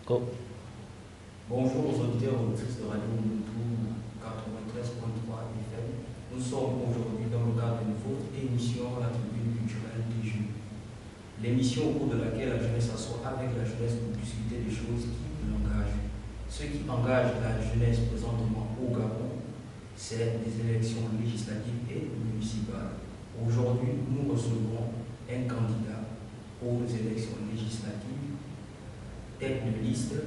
Go. Bonjour aux auditeurs et auditrices de Radio Moutou 93.3 FM. Nous sommes aujourd'hui dans le cadre d'une votre émission, la tribune culturelle des jeunes. L'émission au cours de laquelle la jeunesse s'assoit avec la jeunesse pour discuter des choses qui l'engagent. Ce qui engage la jeunesse présentement au Gabon, c'est des élections législatives et municipales. Aujourd'hui, nous recevons un candidat aux élections législatives, tête de liste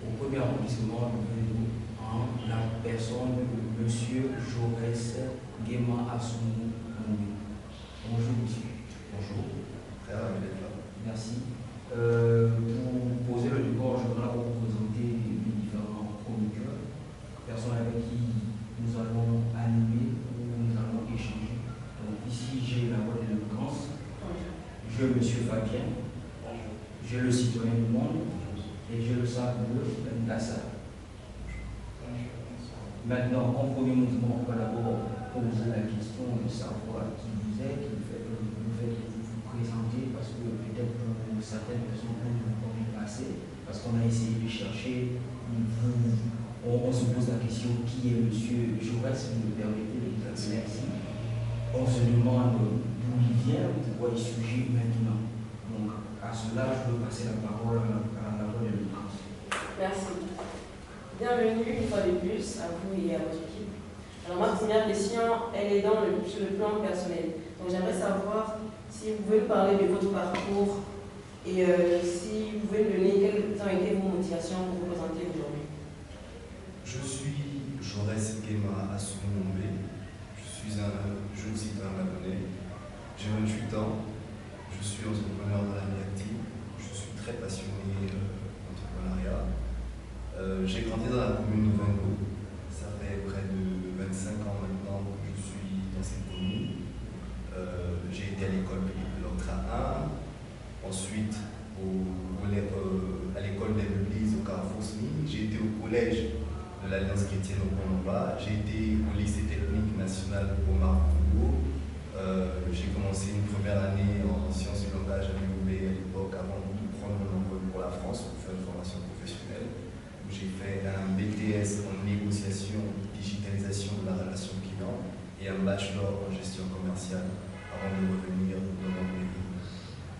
au premier arrondissement de Vélo, en la personne de M. Jaurès Guéma Assoumou. Bonjour monsieur. Bonjour, très ravi d'être là. Merci. Pour poser le décor, je voudrais vous présenter les différents chroniqueurs, personnes avec qui nous allons animer ou nous allons échanger. Donc ici j'ai la voix de l'éloquence. Je M. Fabien. J'ai le citoyen du monde. Et je le sens bleu, Ndassa. Maintenant, en premier mouvement, on va d'abord poser la question de savoir qui vous êtes, le fait que vous vous présentez, parce que peut-être pour certaines personnes, vous ne vous connaissez pas assez, parce qu'on a essayé de chercher, on se pose la question qui est M. Jaurès, si vous me permettez de dire merci. On se demande d'où il vient, pourquoi il surgit maintenant. Donc, à cela, je veux passer la parole à la voix de l'éloquence. Merci. Bienvenue une fois de plus à vous et à votre équipe. Alors ma première question, elle est sur le plan personnel. Donc j'aimerais savoir si vous pouvez me parler de votre parcours et si vous pouvez me donner quelles ont été vos motivations pour vous présenter aujourd'hui. Je suis Jaurès Guéma Assoumou. Je suis un jeune citoyen gabonais. J'ai 28 ans. Je suis entrepreneur dans la vie active. Je suis très passionné d'entrepreneuriat. J'ai grandi dans la commune de Vingo. Ça fait près de 25 ans maintenant que je suis dans cette commune. J'ai été à l'école de l'Octra 1, ensuite à l'école des Églises au Carrefour SMI. J'ai été au collège de l'Alliance chrétienne au Pont-Nova. J'ai été au lycée technique national au Marbourg. J'ai commencé une première année en sciences du langage à l'UOB à l'époque avant de prendre mon envol pour la France pour faire une formation professionnelle. J'ai fait un BTS en négociation, digitalisation de la relation client et un bachelor en gestion commerciale avant de revenir dans mon pays.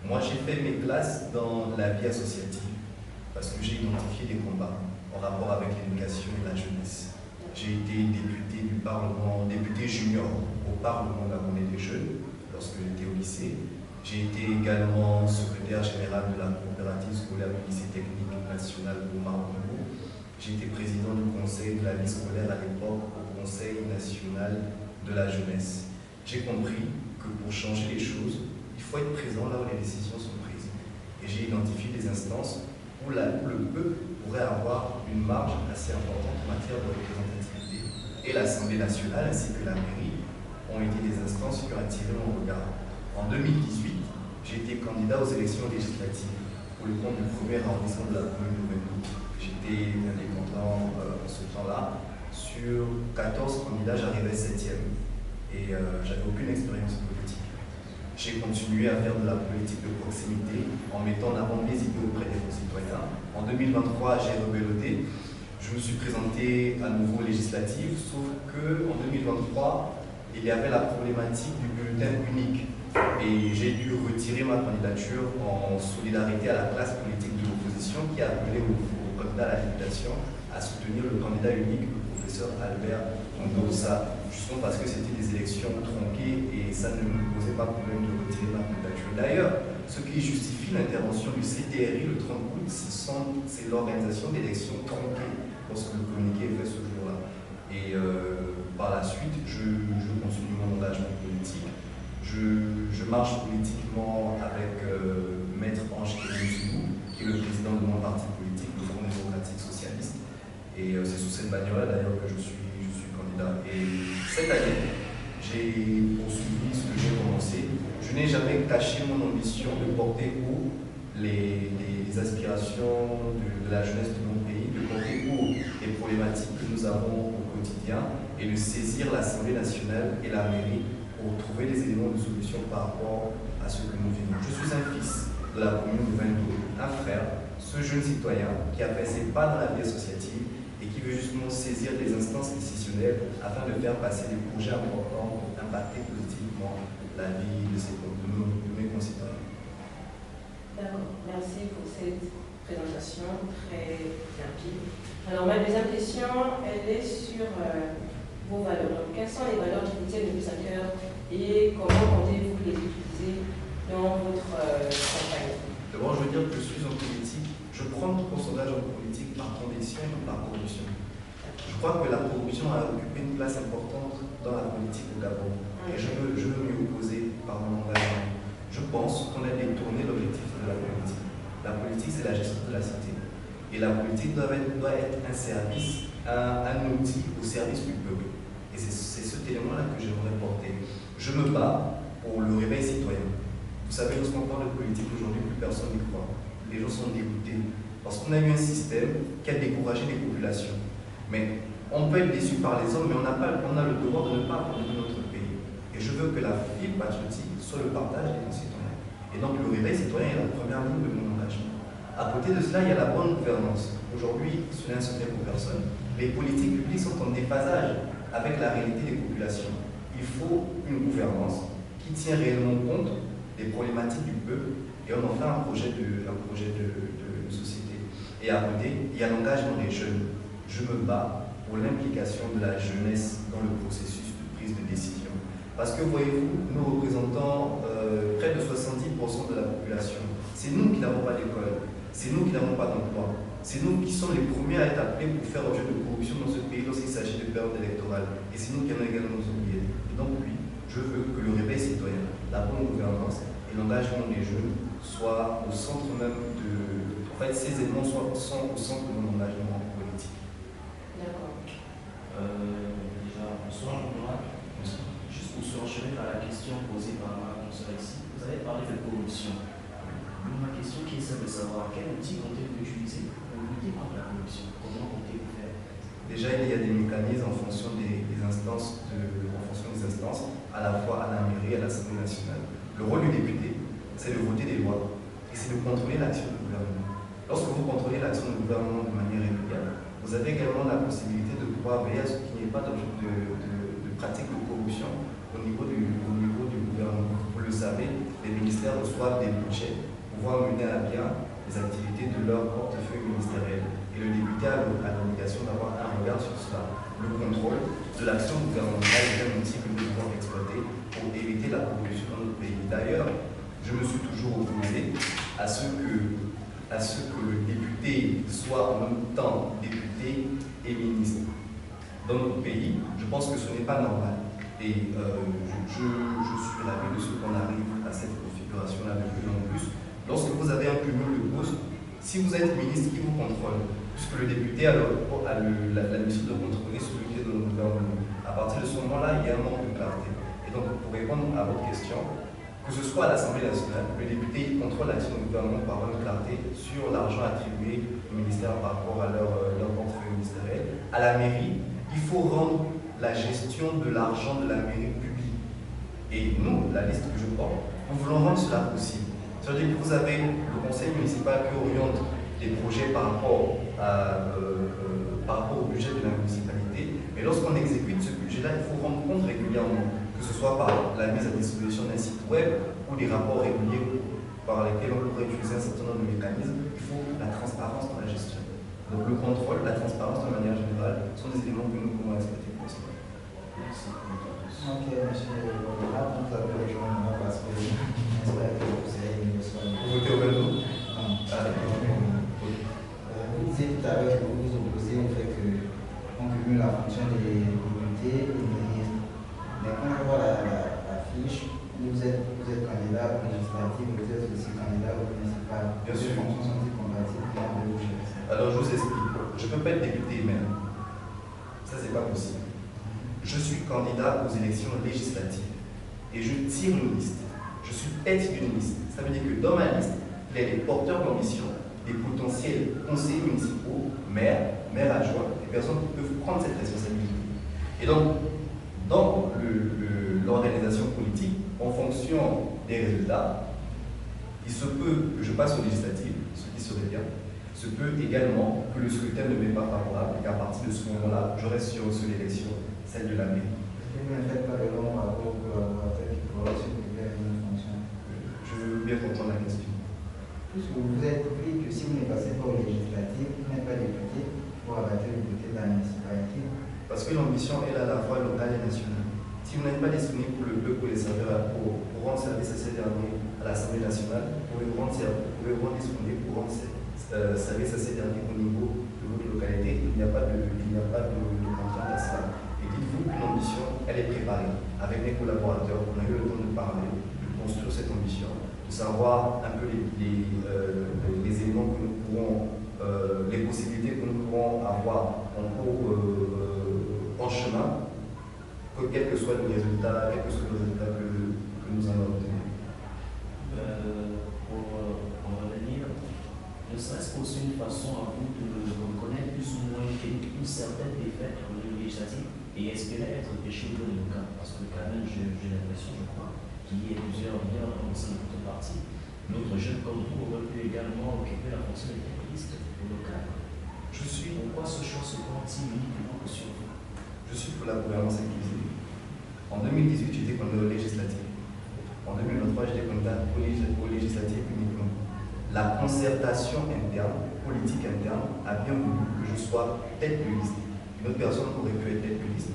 Moi, j'ai fait mes classes dans la vie associative parce que j'ai identifié des combats en rapport avec l'éducation et la jeunesse. J'ai été député du Parlement, député junior au Parlement gabonais des jeunes lorsque j'étais au lycée. J'ai été également secrétaire général de la coopérative scolaire du lycée technique national au Marbourg. J'ai été président du conseil de la vie scolaire à l'époque au Conseil national de la jeunesse. J'ai compris que pour changer les choses, il faut être présent là où les décisions sont prises. Et j'ai identifié des instances où le peuple pourrait avoir une marge assez importante en matière de représentativité. Et l'Assemblée nationale ainsi que la mairie ont été des instances qui ont attiré mon regard. En 2018, j'ai été candidat aux élections législatives pour le compte du premier arrondissement de la commune de Vélo. J'étais indépendant en ce temps-là. Sur 14 candidats, j'arrivais 7e. Et j'avais aucune expérience politique. J'ai continué à faire de la politique de proximité en mettant en avant mes idées auprès des concitoyens. En 2023, j'ai rebelloté. Je me suis présenté à nouveau aux législatives, sauf qu'en 2023, il y avait la problématique du bulletin unique. Et j'ai dû retirer ma candidature en solidarité à la classe politique de l'opposition qui a appelé au candidat à la députation à soutenir le candidat unique, le professeur Albert Ndossa, justement parce que c'était des élections tronquées et ça ne me posait pas problème de retirer ma candidature. D'ailleurs, ce qui justifie l'intervention du CTRI le 30 août, c'est l'organisation d'élections tronquées lorsque le communiqué est fait ce jour-là. Et par la suite, je continue mon engagement politique. Je marche politiquement avec Maître Ange Kérim, qui est le président de mon parti politique, le Front démocratique socialiste. Et c'est sous cette bannière-là d'ailleurs que je suis candidat. Et cette année, j'ai poursuivi ce que j'ai commencé. Je n'ai jamais caché mon ambition de porter haut les aspirations de la jeunesse de mon pays, de porter haut les problématiques que nous avons au quotidien et de saisir l'Assemblée nationale et la mairie pour trouver des éléments de solution par rapport à ce que nous vivons. Je suis un fils de la commune de Vingo, un frère, ce jeune citoyen qui a fait ses pas dans la vie associative et qui veut justement saisir les instances décisionnelles afin de faire passer des projets importants pour impacter positivement la vie de mes concitoyens. D'accord, merci pour cette présentation très limpide. Alors ma deuxième question, elle est sur vos valeurs. Donc, quelles sont les valeurs qui vous tiennent le plus à cœur et comment comptez-vous les utiliser dans votre campagne? D'abord, je veux dire que je suis en politique. Je prends mon sondage en politique par conviction et non par corruption. Je crois que la corruption a occupé une place importante dans la politique au Gabon. Et je veux m'y opposer par mon engagement. Je pense qu'on a détourné l'objectif de la politique. La politique, c'est la gestion de la cité. Et la politique doit être un service, un outil au service du peuple. Et c'est cet élément-là que j'aimerais porter. Je me bats pour le réveil citoyen. Vous savez, lorsqu'on parle de politique aujourd'hui, plus personne n'y croit. Les gens sont dégoûtés. Parce qu'on a eu un système qui a découragé les populations. Mais on peut être déçu par les hommes, mais on a le devoir de ne pas abandonner notre pays. Et je veux que la fibre patriotique soit le partage des concitoyens. Et donc le réveil citoyen est la première ligne de mon engagement. À côté de cela, il y a la bonne gouvernance. Aujourd'hui, ce n'est un secret pour personne. Les politiques publiques sont en déphasage avec la réalité des populations. Il faut une gouvernance qui tient réellement compte des problématiques du peuple et on en fait un projet de société. Et à côté, il y a l'engagement des jeunes. Je me bats pour l'implication de la jeunesse dans le processus de prise de décision. Parce que voyez-vous, nous représentons près de 70% de la population. C'est nous qui n'avons pas d'école, c'est nous qui n'avons pas d'emploi, c'est nous qui sommes les premiers à être appelés pour faire objet de corruption dans ce pays lorsqu'il s'agit de période électorale. Et c'est nous qui allons également nous oublier. Et donc oui, je veux que le réveil citoyen, la bonne gouvernance et l'engagement des jeunes soient au centre même de... En fait, ces éléments sont au centre de mon engagement politique. D'accord. Déjà, bonsoir, juste pour se enchaîner à la question posée par ma consoeur ici, vous avez parlé de corruption. Ma question qui est celle de savoir quel outil comptez-vous utiliser pour lutter contre la corruption? Comment comptez-vous faire? Déjà, il y a des mécanismes en fonction des instances, à la fois à la mairie et à l'Assemblée nationale. Le rôle du député, c'est de voter des lois et c'est de contrôler l'action du gouvernement. Lorsque vous contrôlez l'action du gouvernement de manière régulière, vous avez également la possibilité de pouvoir veiller à ce qu'il n'y ait pas de pratique de corruption au niveau du gouvernement. Vous le savez, les ministères reçoivent des budgets pour pouvoir mener à bien les activités de leur portefeuille ministériel. Et le député a l'obligation d'avoir un regard sur cela. Le contrôle de l'action gouvernementale est un outil que nous devons exploiter pour éviter la corruption dans notre pays. D'ailleurs, je me suis toujours opposé à ce que le député soit en même temps député et ministre. Dans notre pays, je pense que ce n'est pas normal. Et je suis ravi de ce qu'on arrive à cette configuration-là de plus en plus. Lorsque vous avez un cumul de postes, si vous êtes ministre, qui vous contrôle? Puisque le député a la mission de contrôler celui qui est dans le gouvernement. À partir de ce moment-là, il y a un manque de clarté. Et donc, pour répondre à votre question, que ce soit à l'Assemblée nationale, le député contrôle l'action du gouvernement par une clarté sur l'argent attribué au ministère par rapport à leur portefeuille ministériel. À la mairie, il faut rendre la gestion de l'argent de la mairie publique. Et nous, la liste que je porte, nous voulons rendre cela possible. C'est-à-dire que vous avez le conseil municipal qui oriente des projets par rapport au budget de la municipalité, mais lorsqu'on exécute ce budget-là, il faut rendre compte régulièrement, que ce soit par la mise à disposition d'un site web ou des rapports réguliers par lesquels on pourrait utiliser un certain nombre de mécanismes. Il faut la transparence dans la gestion. Donc le contrôle, la transparence de manière générale sont des éléments que nous pouvons exploiter pour cela. Merci. Ok, monsieur Laurent, vous avez rejoint moi parce que j'espère que vous avez une leçon. Vous votez au Belgique? Non. Ah, Vous disiez tout à l'heure que vous vous opposez au fait qu'on cumule la fonction des députés et des ministres. Mais quand je vois la fiche, vous êtes candidat aux législatives, vous êtes aussi candidat au municipal. Bien sûr. Les fonctions sont incompatibles, comment vous gérez ça? Alors je vous explique. Je ne peux pas être député même. Ça, c'est pas possible. Je suis candidat aux élections législatives et je tire une liste. Je suis tête d'une liste. Ça veut dire que dans ma liste, il y a des porteurs d'ambition, des potentiels conseillers municipaux, maires adjoints, des personnes qui peuvent prendre cette responsabilité. Et donc, dans l'organisation politique, en fonction des résultats, il se peut que je passe aux législatives, ce qui serait bien, Il se peut également que le scrutin ne m'est pas favorable et qu'à partir de ce moment-là, je reste sur l'élection, celle de la mairie. Est-ce que vous ne faites pas de long rapport pour collaborateur qui pourra s'occuper d'une fonction? Je veux bien comprendre la question. Puisque vous êtes pris que si vous ne passez pas aux législatives, vous n'êtes pas député, pour abattre le côté de la municipalité. Parce que l'ambition est à la fois locale et nationale. Si vous n'êtes pas disponible pour le peuple, pour les serveurs, pour rendre service à ces derniers à l'Assemblée nationale, vous pouvez vous rendre disponible pour rendre service à ces derniers au niveau de votre localité. Il n'y a pas de contrainte à cela. Et dites-vous que l'ambition, elle est préparée. Avec mes collaborateurs, on a eu le temps de parler, de construire cette ambition, de savoir un peu les éléments que nous pourrons, les possibilités que nous pourrons avoir en chemin, quel que soit le résultat, que nous allons obtenir. Pour en revenir, ne serait-ce qu'aussi une façon à vous de reconnaître plus ou moins une certaine défaite au niveau législatif et espérer être péché au niveau local. Parce que quand même, j'ai l'impression, je crois, qu'il y a plusieurs leaders au sein de votre parti. D'autres jeunes comme vous auraient pu également occuper la fonction de liste au local. Pourquoi ce choix se porte-t-il uniquement sur vous? Je suis pour la gouvernance inclusive. En 2018, j'étais candidat aux législatives. En 2023, j'étais candidat aux législatives uniquement. La concertation interne, politique interne, a bien voulu que je sois tête de liste. Une autre personne aurait pu être tête de liste.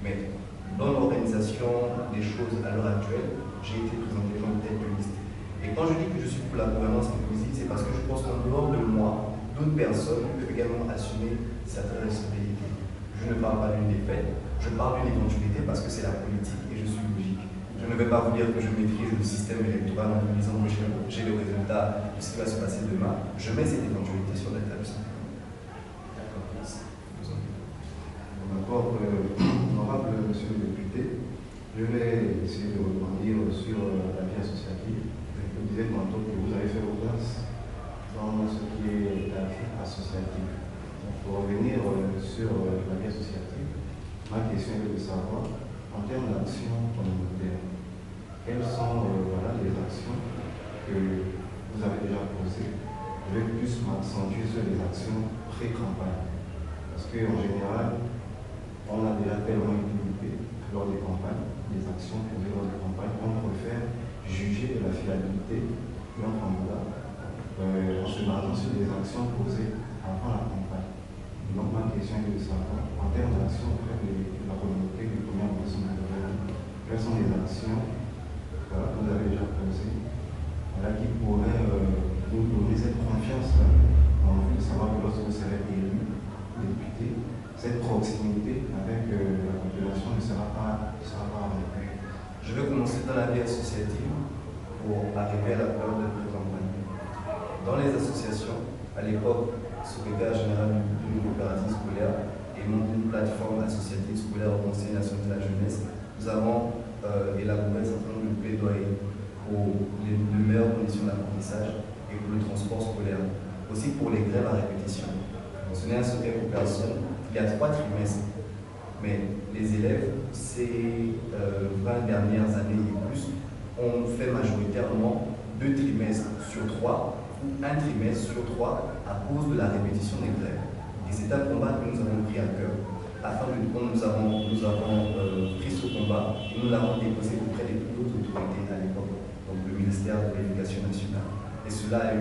Mais dans l'organisation des choses à l'heure actuelle, j'ai été présenté comme tête de liste. Et quand je dis que je suis pour la gouvernance inclusive, c'est parce que je pense qu'en dehors de moi, d'autres personnes peuvent également assumer certaines responsabilités. Je ne parle pas d'une défaite, je parle d'une éventualité parce que c'est la politique et je suis logique. Je ne vais pas vous dire que je maîtrise le système électoral en vous disant que j'ai le résultat de ce qui va se passer demain. Je mets cette éventualité sur la table. D'accord, merci. D'accord, honorable monsieur le député, je vais essayer de rebondir sur la vie associative. Je vous disais tantôt que vous avez fait vos classes dans ce qui est la vie associative. Pour revenir sur la vie associative, ma question est de savoir, en termes d'action communautaire, quelles sont les actions que vous avez déjà posées? Je vais plus m'accentuer sur les actions pré-campagne. Parce qu'en général, on a déjà tellement utilisé lors des campagnes, des actions posées lors des campagnes, on préfère juger de la fiabilité de notre candidat en se basant sur des actions posées avant la campagne. Donc ma question est de savoir, en termes d'action auprès de la communauté de première personne, quelles sont les actions que vous avez déjà posées qui pourraient nous donner cette confiance en vue de savoir que lorsque vous serez élu député, cette proximité avec la population ne sera pas arrêtée. Je vais commencer dans la vie associative pour arriver à la période de pré-campagne. Dans les associations, à l'époque, secrétaire général d'une coopérative scolaire et monté une plateforme associative scolaire au Conseil national de la jeunesse, nous avons élaboré un certain nombre de plaidoyers pour les meilleures conditions d'apprentissage et pour le transport scolaire, aussi pour les grèves à répétition. Ce n'est un secret pour personne. Il y a 3 trimestres, mais les élèves, ces 20 dernières années et plus, ont fait majoritairement 2 trimestres sur 3 ou 1 trimestre sur 3 à cause de la répétition des grèves. Et c'est un combat que nous avons pris à cœur. Nous avons pris ce combat et nous l'avons déposé auprès des plus hautes autorités à l'époque, donc le ministère de l'Éducation nationale. Et cela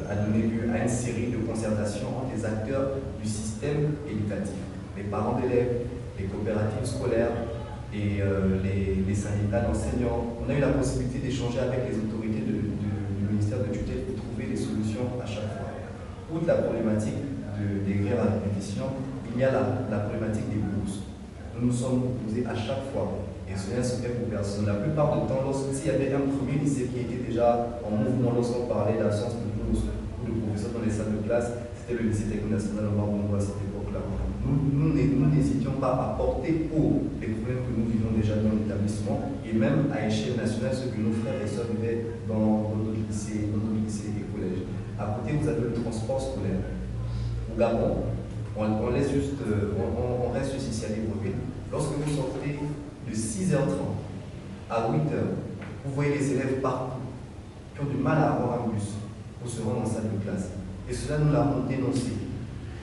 a donné lieu à une série de concertations entre les acteurs du système éducatif, les parents d'élèves, les coopératives scolaires et les syndicats d'enseignants. On a eu la possibilité d'échanger avec les autorités du ministère de tutelle pour trouver des solutions à chaque fois. Outre la problématique des grèves à répétition, il y a la problématique des bourses. Nous nous sommes opposés à chaque fois, et ce n'est un secret pour personne. La plupart du temps, s'il y avait un premier lycée qui était déjà en mouvement lorsqu'on parlait d'absence de bourse ou de professeurs dans les salles de classe, c'était le lycée technique national de Marbonneau à cette époque-là. Nous n'hésitions pas à porter haut les problèmes que nous vivons déjà dans l'établissement, et même à échelle nationale, ce que nos frères et sœurs vivaient dans nos lycées et collèges. À côté, vous avez le transport scolaire. Au Gabon, on reste juste ici à Libreville. Lorsque vous sortez de 6h30 à 8h, vous voyez les élèves partout qui ont du mal à avoir un bus. pour se rendre en salle de classe. Et cela, nous l'avons dénoncé.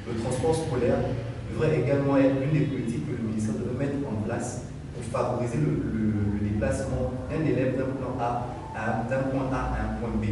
Le transport scolaire devrait également être une des politiques que le ministère devrait mettre en place pour favoriser le déplacement d'un élève d'un point A à un point B.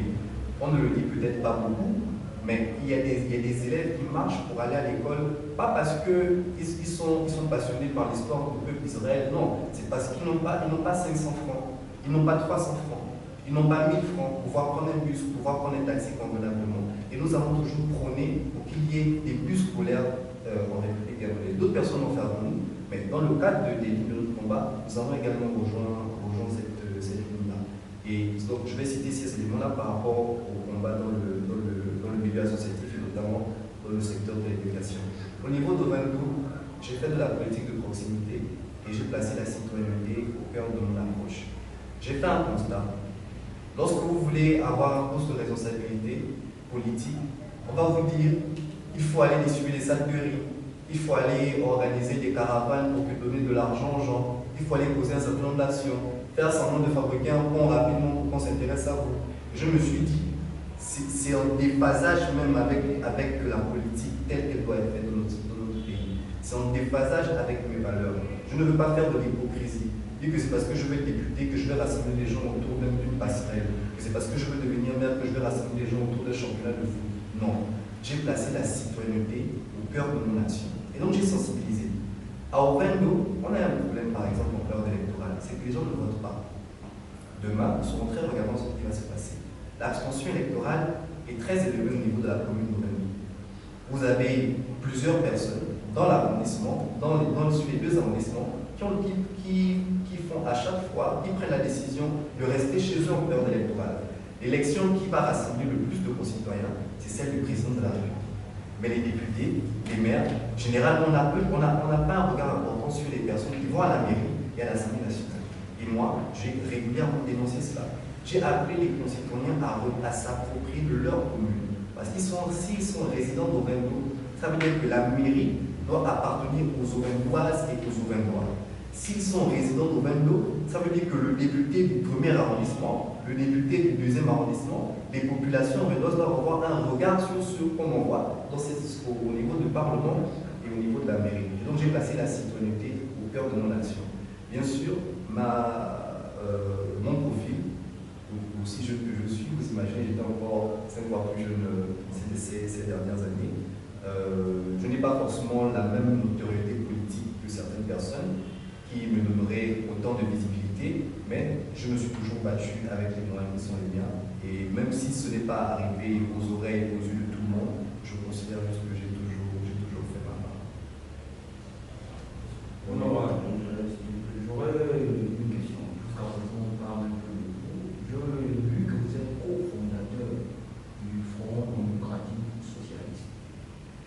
On ne le dit peut-être pas beaucoup, mais il y a des élèves qui marchent pour aller à l'école, pas parce qu'ils sont passionnés par l'histoire du peuple d'Israël, non, c'est parce qu'ils n'ont pas 500 francs, ils n'ont pas 300 francs, ils n'ont pas 1000 francs pour pouvoir prendre un bus, pour pouvoir prendre un taxi convenablement. Et nous avons toujours prôné pour qu'il y ait des bus scolaires en République gabonaise. D'autres personnes l'ont fait avant nous, mais dans le cadre des lignes de notre combat, nous avons également rejoint cette ligne-là. Et donc, je vais citer ces éléments-là par rapport au combat dans le milieu associatif et notamment dans le secteur de l'éducation. Au niveau de Vendou, j'ai fait de la politique de proximité et j'ai placé la citoyenneté au cœur de mon approche. J'ai fait un constat. Lorsque vous voulez avoir un poste de responsabilité politique, on va vous dire il faut aller distribuer les sacs de riz, il faut aller organiser des caravanes pour donner de l'argent aux gens, il faut aller poser un certain nombre d'actions, faire semblant de fabriquer un pont rapidement pour qu'on s'intéresse à vous. Je me suis dit, c'est un déphasage même avec la politique telle qu'elle doit être faite dans notre pays. C'est un déphasage avec mes valeurs. Je ne veux pas faire de l'hypocrisie. Dire que c'est parce que je veux être député que je vais rassembler les gens autour même d'une passerelle, que c'est parce que je veux devenir maire que je vais rassembler les gens autour d'un championnat de foot. Non. J'ai placé la citoyenneté au cœur de mon action. Et donc j'ai sensibilisé. À Ovendo, on a un problème par exemple en période électorale, c'est que les gens ne votent pas. Demain, nous serons très regardants sur ce qui va se passer. L'abstention électorale est très élevée au niveau de la commune d'Ovendo. Vous avez plusieurs personnes dans l'arrondissement, sur les deux arrondissements, qui font à chaque fois, qui prennent la décision de rester chez eux en période électorale. L'élection qui va rassembler le plus de concitoyens, c'est celle du président de la République. Mais les députés, les maires, généralement, on n'a pas un regard important sur les personnes qui vont à la mairie et à l'Assemblée nationale. Et moi, j'ai régulièrement dénoncé cela. J'ai appelé les concitoyens à s'approprier de leur commune. Parce qu'ils s'ils sont résidents d'Ovendo, ça veut dire que la mairie doit appartenir aux Ovendoises et aux Ovendois. S'ils sont résidents d'Ovendo, ça veut dire que le député du premier arrondissement, le député du deuxième arrondissement, les populations ovendoises doivent avoir un regard sur ce qu'on envoie au niveau du Parlement et au niveau de la mairie. Et donc j'ai placé la citoyenneté au cœur de mon action. Bien sûr, mon profil, aussi jeune que je suis, vous imaginez, j'étais encore 5 fois plus jeune ces dernières années. Je n'ai pas forcément la même notoriété politique que certaines personnes qui me donneraient autant de visibilité, mais je me suis toujours battu avec les moyens qui sont les miens. Et même si ce n'est pas arrivé aux oreilles, aux yeux de tout le monde, je considère juste que j'ai toujours fait ma part. J'aurais une question. Jusqu'à présent, on parle de vous. J'ai vu que vous êtes cofondateur du Front démocratique socialiste.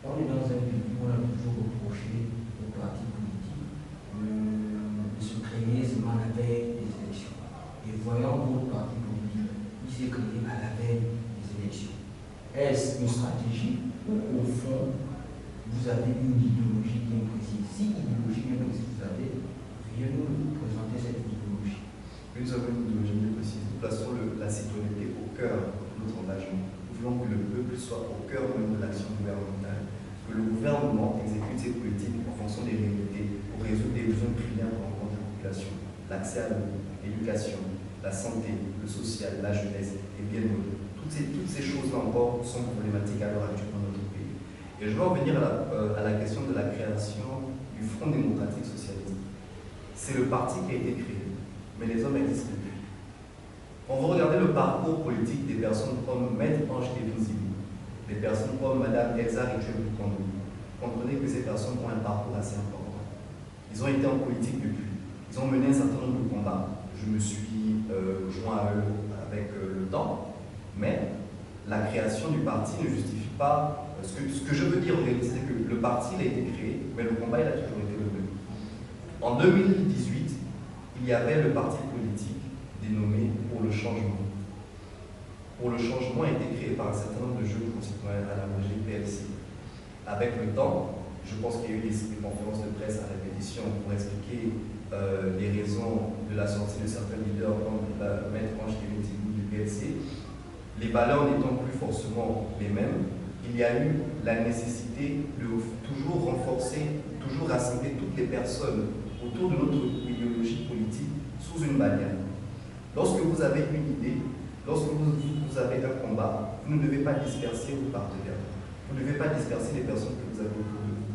On est dans un pays où on a toujours reproché aux partis politiques de se créer seulement à la veille des élections. Et voyant votre parti politique, il s'est créé à la veille des élections. Est-ce une stratégie ou au fond, vous avez une idéologie bien précise? Si idéologie bien précise vous avez, veuillez nous présenter cette idéologie. Nous avons une idéologie bien précise. Nous plaçons la citoyenneté au cœur de notre engagement. Nous voulons que le peuple soit au cœur même de l'action gouvernementale. Que le gouvernement exécute ses politiques en fonction des réalités pour résoudre des besoins primaires que rencontre la population. L'accès à l'eau, l'éducation, la santé, le social, la jeunesse et bien d'autres. Toutes ces choses-là encore sont problématiques à l'heure actuelle dans notre pays. Et je veux en venir à la question de la création du Front démocratique socialiste. C'est le parti qui a été créé, mais les hommes existent depuis. Quand vous regardez le parcours politique des personnes comme Maître Ange Tebinzibi, des personnes comme Mme Elsa Richelieu-Kondo, comprenez que ces personnes ont un parcours assez important. Ils ont été en politique depuis. Ils ont mené un certain nombre de combats. Je me suis joint à eux avec le temps. Mais la création du parti ne justifie pas. Ce que je veux dire en réalité, c'est que le parti a été créé, mais le combat il a toujours été le même. En 2018, il y avait le parti politique dénommé Pour le changement. Pour le changement a été créé par un certain nombre de jeunes concitoyens à la PLC. Avec le temps, je pense qu'il y a eu des conférences de presse à répétition pour expliquer les raisons de la sortie de certains leaders comme Maître Ange Tebinzibi du PLC. Les valeurs n'étant plus forcément les mêmes, il y a eu la nécessité de toujours renforcer, toujours rassembler toutes les personnes autour de notre idéologie politique sous une bannière. Lorsque vous avez une idée, lorsque vous avez un combat, vous ne devez pas disperser vos partenaires. Vous ne devez pas disperser les personnes que vous avez autour de vous.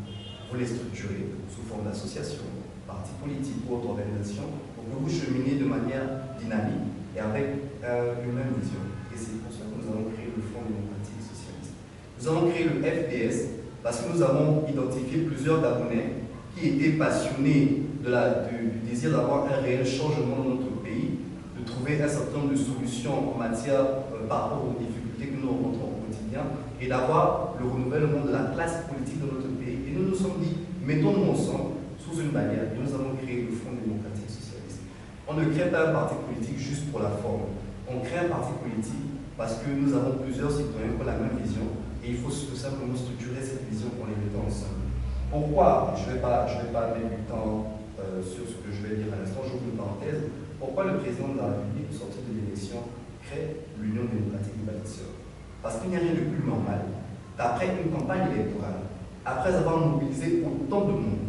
Vous les structurez sous forme d'association, parti politique ou autre organisation pour que vous cheminiez de manière dynamique et avec une même vision. Et c'est pour ça que nous avons créé le Front démocratique socialiste. Nous avons créé le FDS parce que nous avons identifié plusieurs Gabonais qui étaient passionnés du désir d'avoir un réel changement dans notre pays, de trouver un certain nombre de solutions en matière par rapport aux difficultés que nous rencontrons au quotidien et d'avoir le renouvellement de la classe politique de notre pays. Et nous nous sommes dit, mettons-nous ensemble sous une bannière et nous avons créé le Front démocratique socialiste. On ne crée pas un parti politique juste pour la forme. On crée un parti politique parce que nous avons plusieurs citoyens qui ont la même vision et il faut tout simplement structurer cette vision en les mettant ensemble. Pourquoi, je ne vais pas mettre du temps sur ce que je vais dire à l'instant, j'ouvre une parenthèse, pourquoi le président de la République, sorti de l'élection, crée l'Union démocratique des bâtisseurs? Parce qu'il n'y a rien de plus normal qu'après une campagne électorale, après avoir mobilisé autant de monde,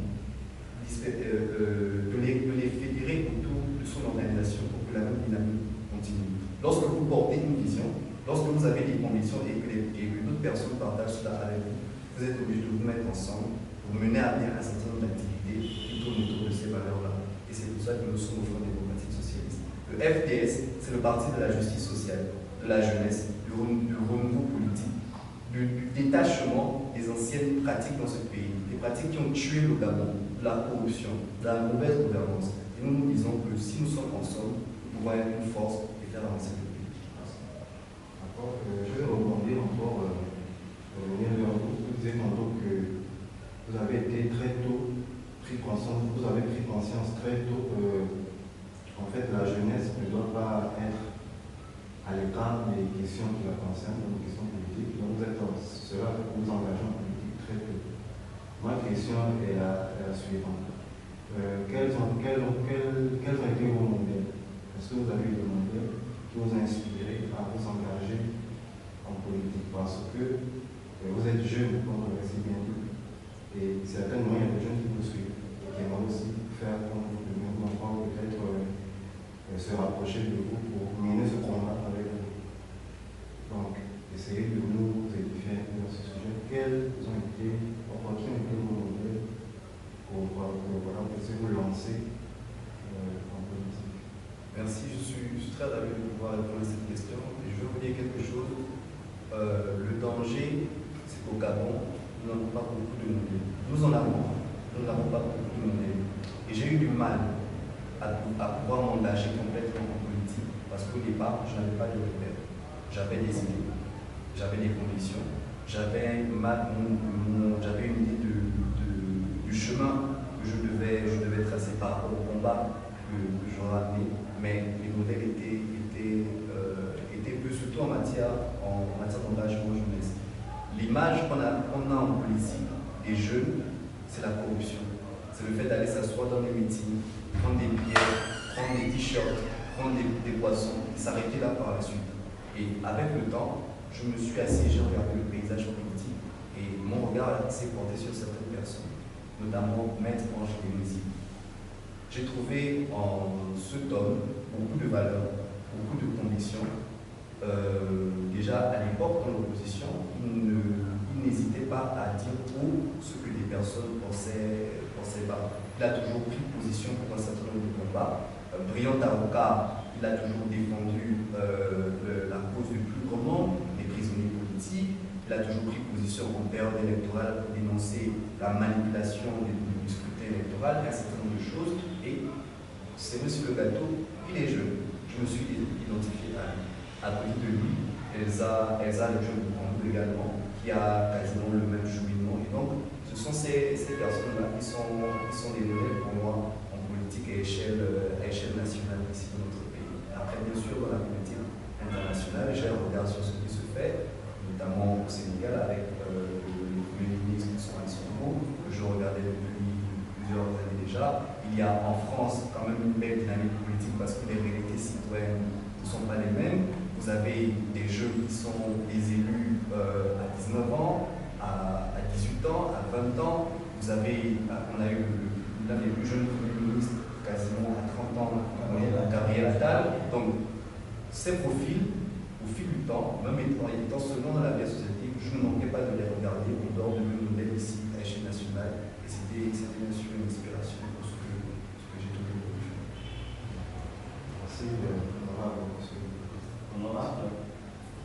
de les fédérer autour de son organisation pour que la même dynamique continue. Lorsque vous portez une vision, lorsque vous avez des convictions et que d'autres personnes partagent cela avec vous, vous êtes obligé de vous mettre ensemble pour mener à bien un certain nombre d'activités qui tournent autour de ces valeurs-là. Et c'est pour ça que nous sommes au Front démocratique socialiste. Le FDS, c'est le parti de la justice sociale, de la jeunesse, du renouveau politique, du détachement des anciennes pratiques dans ce pays, des pratiques qui ont tué le Gabon, de la corruption, de la mauvaise gouvernance. Et nous nous disons que si nous sommes ensemble, nous pouvons être une force et faire avancer le pays. D'accord. Je vais rebondir encore, revenir vers vous. Vous disiez tantôt que vous avez été très tôt pris conscience, vous avez pris conscience très tôt que en fait la jeunesse ne doit pas être à l'écart des questions qui la concernent, des questions politiques. Donc vous êtes cela vous engagez en politique très tôt. Ma question est la suivante. Quels ont été vos modèles? Est-ce que vous avez eu des modèles qui vous ont inspiré à vous engager en politique? Parce que vous êtes jeune, comme vous l'avez si bien dit, et certainement il y a des jeunes qui vous suivent et qui aimeraient aussi faire comme vous, peut-être se rapprocher de vous pour mener ce combat avec vous. Donc, essayez de nous édifier dans ce sujet. Quels ont été vos modèles pour vous lancer en politique? Merci, je suis très ravi de pouvoir répondre à cette question. Et je veux vous dire quelque chose. Le danger, c'est qu'au Gabon, nous n'avons pas beaucoup de modèles. Nous en avons, nous n'avons pas beaucoup de modèles. Et j'ai eu du mal à pouvoir m'engager complètement en politique parce qu'au départ, je n'avais pas de repères. J'avais des idées, j'avais des convictions, j'avais une idée du chemin que je devais tracer par rapport au combat que je ramenais, mais les modèles étaient peu, surtout en matière d'engagement jeunesse. L'image qu'on a en politique des jeunes, c'est la corruption. C'est le fait d'aller s'asseoir dans les meetings, prendre des billets, prendre des t-shirts, prendre des boissons et s'arrêter là par la suite. Et avec le temps, je me suis assis, j'ai regardé le paysage politique et mon regard s'est porté sur certaines personnes, notamment Maître Ange Démézy. J'ai trouvé en cet homme beaucoup de valeurs, beaucoup de convictions. Déjà à l'époque, dans l'opposition, il n'hésitait pas à dire haut ce que les personnes pensaient pas. Il a toujours pris position pour un certain nombre de combats. Brillant avocat, il a toujours défendu la cause du plus grand nombre, des prisonniers politiques. Il a toujours pris position en période électorale pour dénoncer la manipulation du scrutin électoral, un certain nombre de choses. Et c'est monsieur le gâteau, il est jeune. Je me suis identifié à lui. À côté de lui, Elsa le jeune également, qui a quasiment le même cheminement. Et donc, ce sont ces personnes-là qui sont des modèles pour moi en politique à échelle nationale ici dans notre pays. Après, bien sûr, dans la politique internationale, j'ai un regard sur ce qui se fait, notamment au Sénégal avec le Premier ministre Ousmane Sonko, que je regardais depuis plusieurs années déjà. Il y a en France quand même une belle dynamique politique parce que les réalités citoyennes ne sont pas les mêmes. Vous avez des jeunes on a eu l'un des plus jeunes premiers ministres, quasiment à 30 ans, Gabriel Attal. Donc, ces profils, au fil du temps, même étant seulement dans la vie associative, je ne manquais pas de les regarder en dehors de mes modèles ici à l'échelle nationale. Et c'était bien sûr une inspiration pour ce que j'ai trouvé aujourd'hui. Merci, honorable monsieur. Honorable,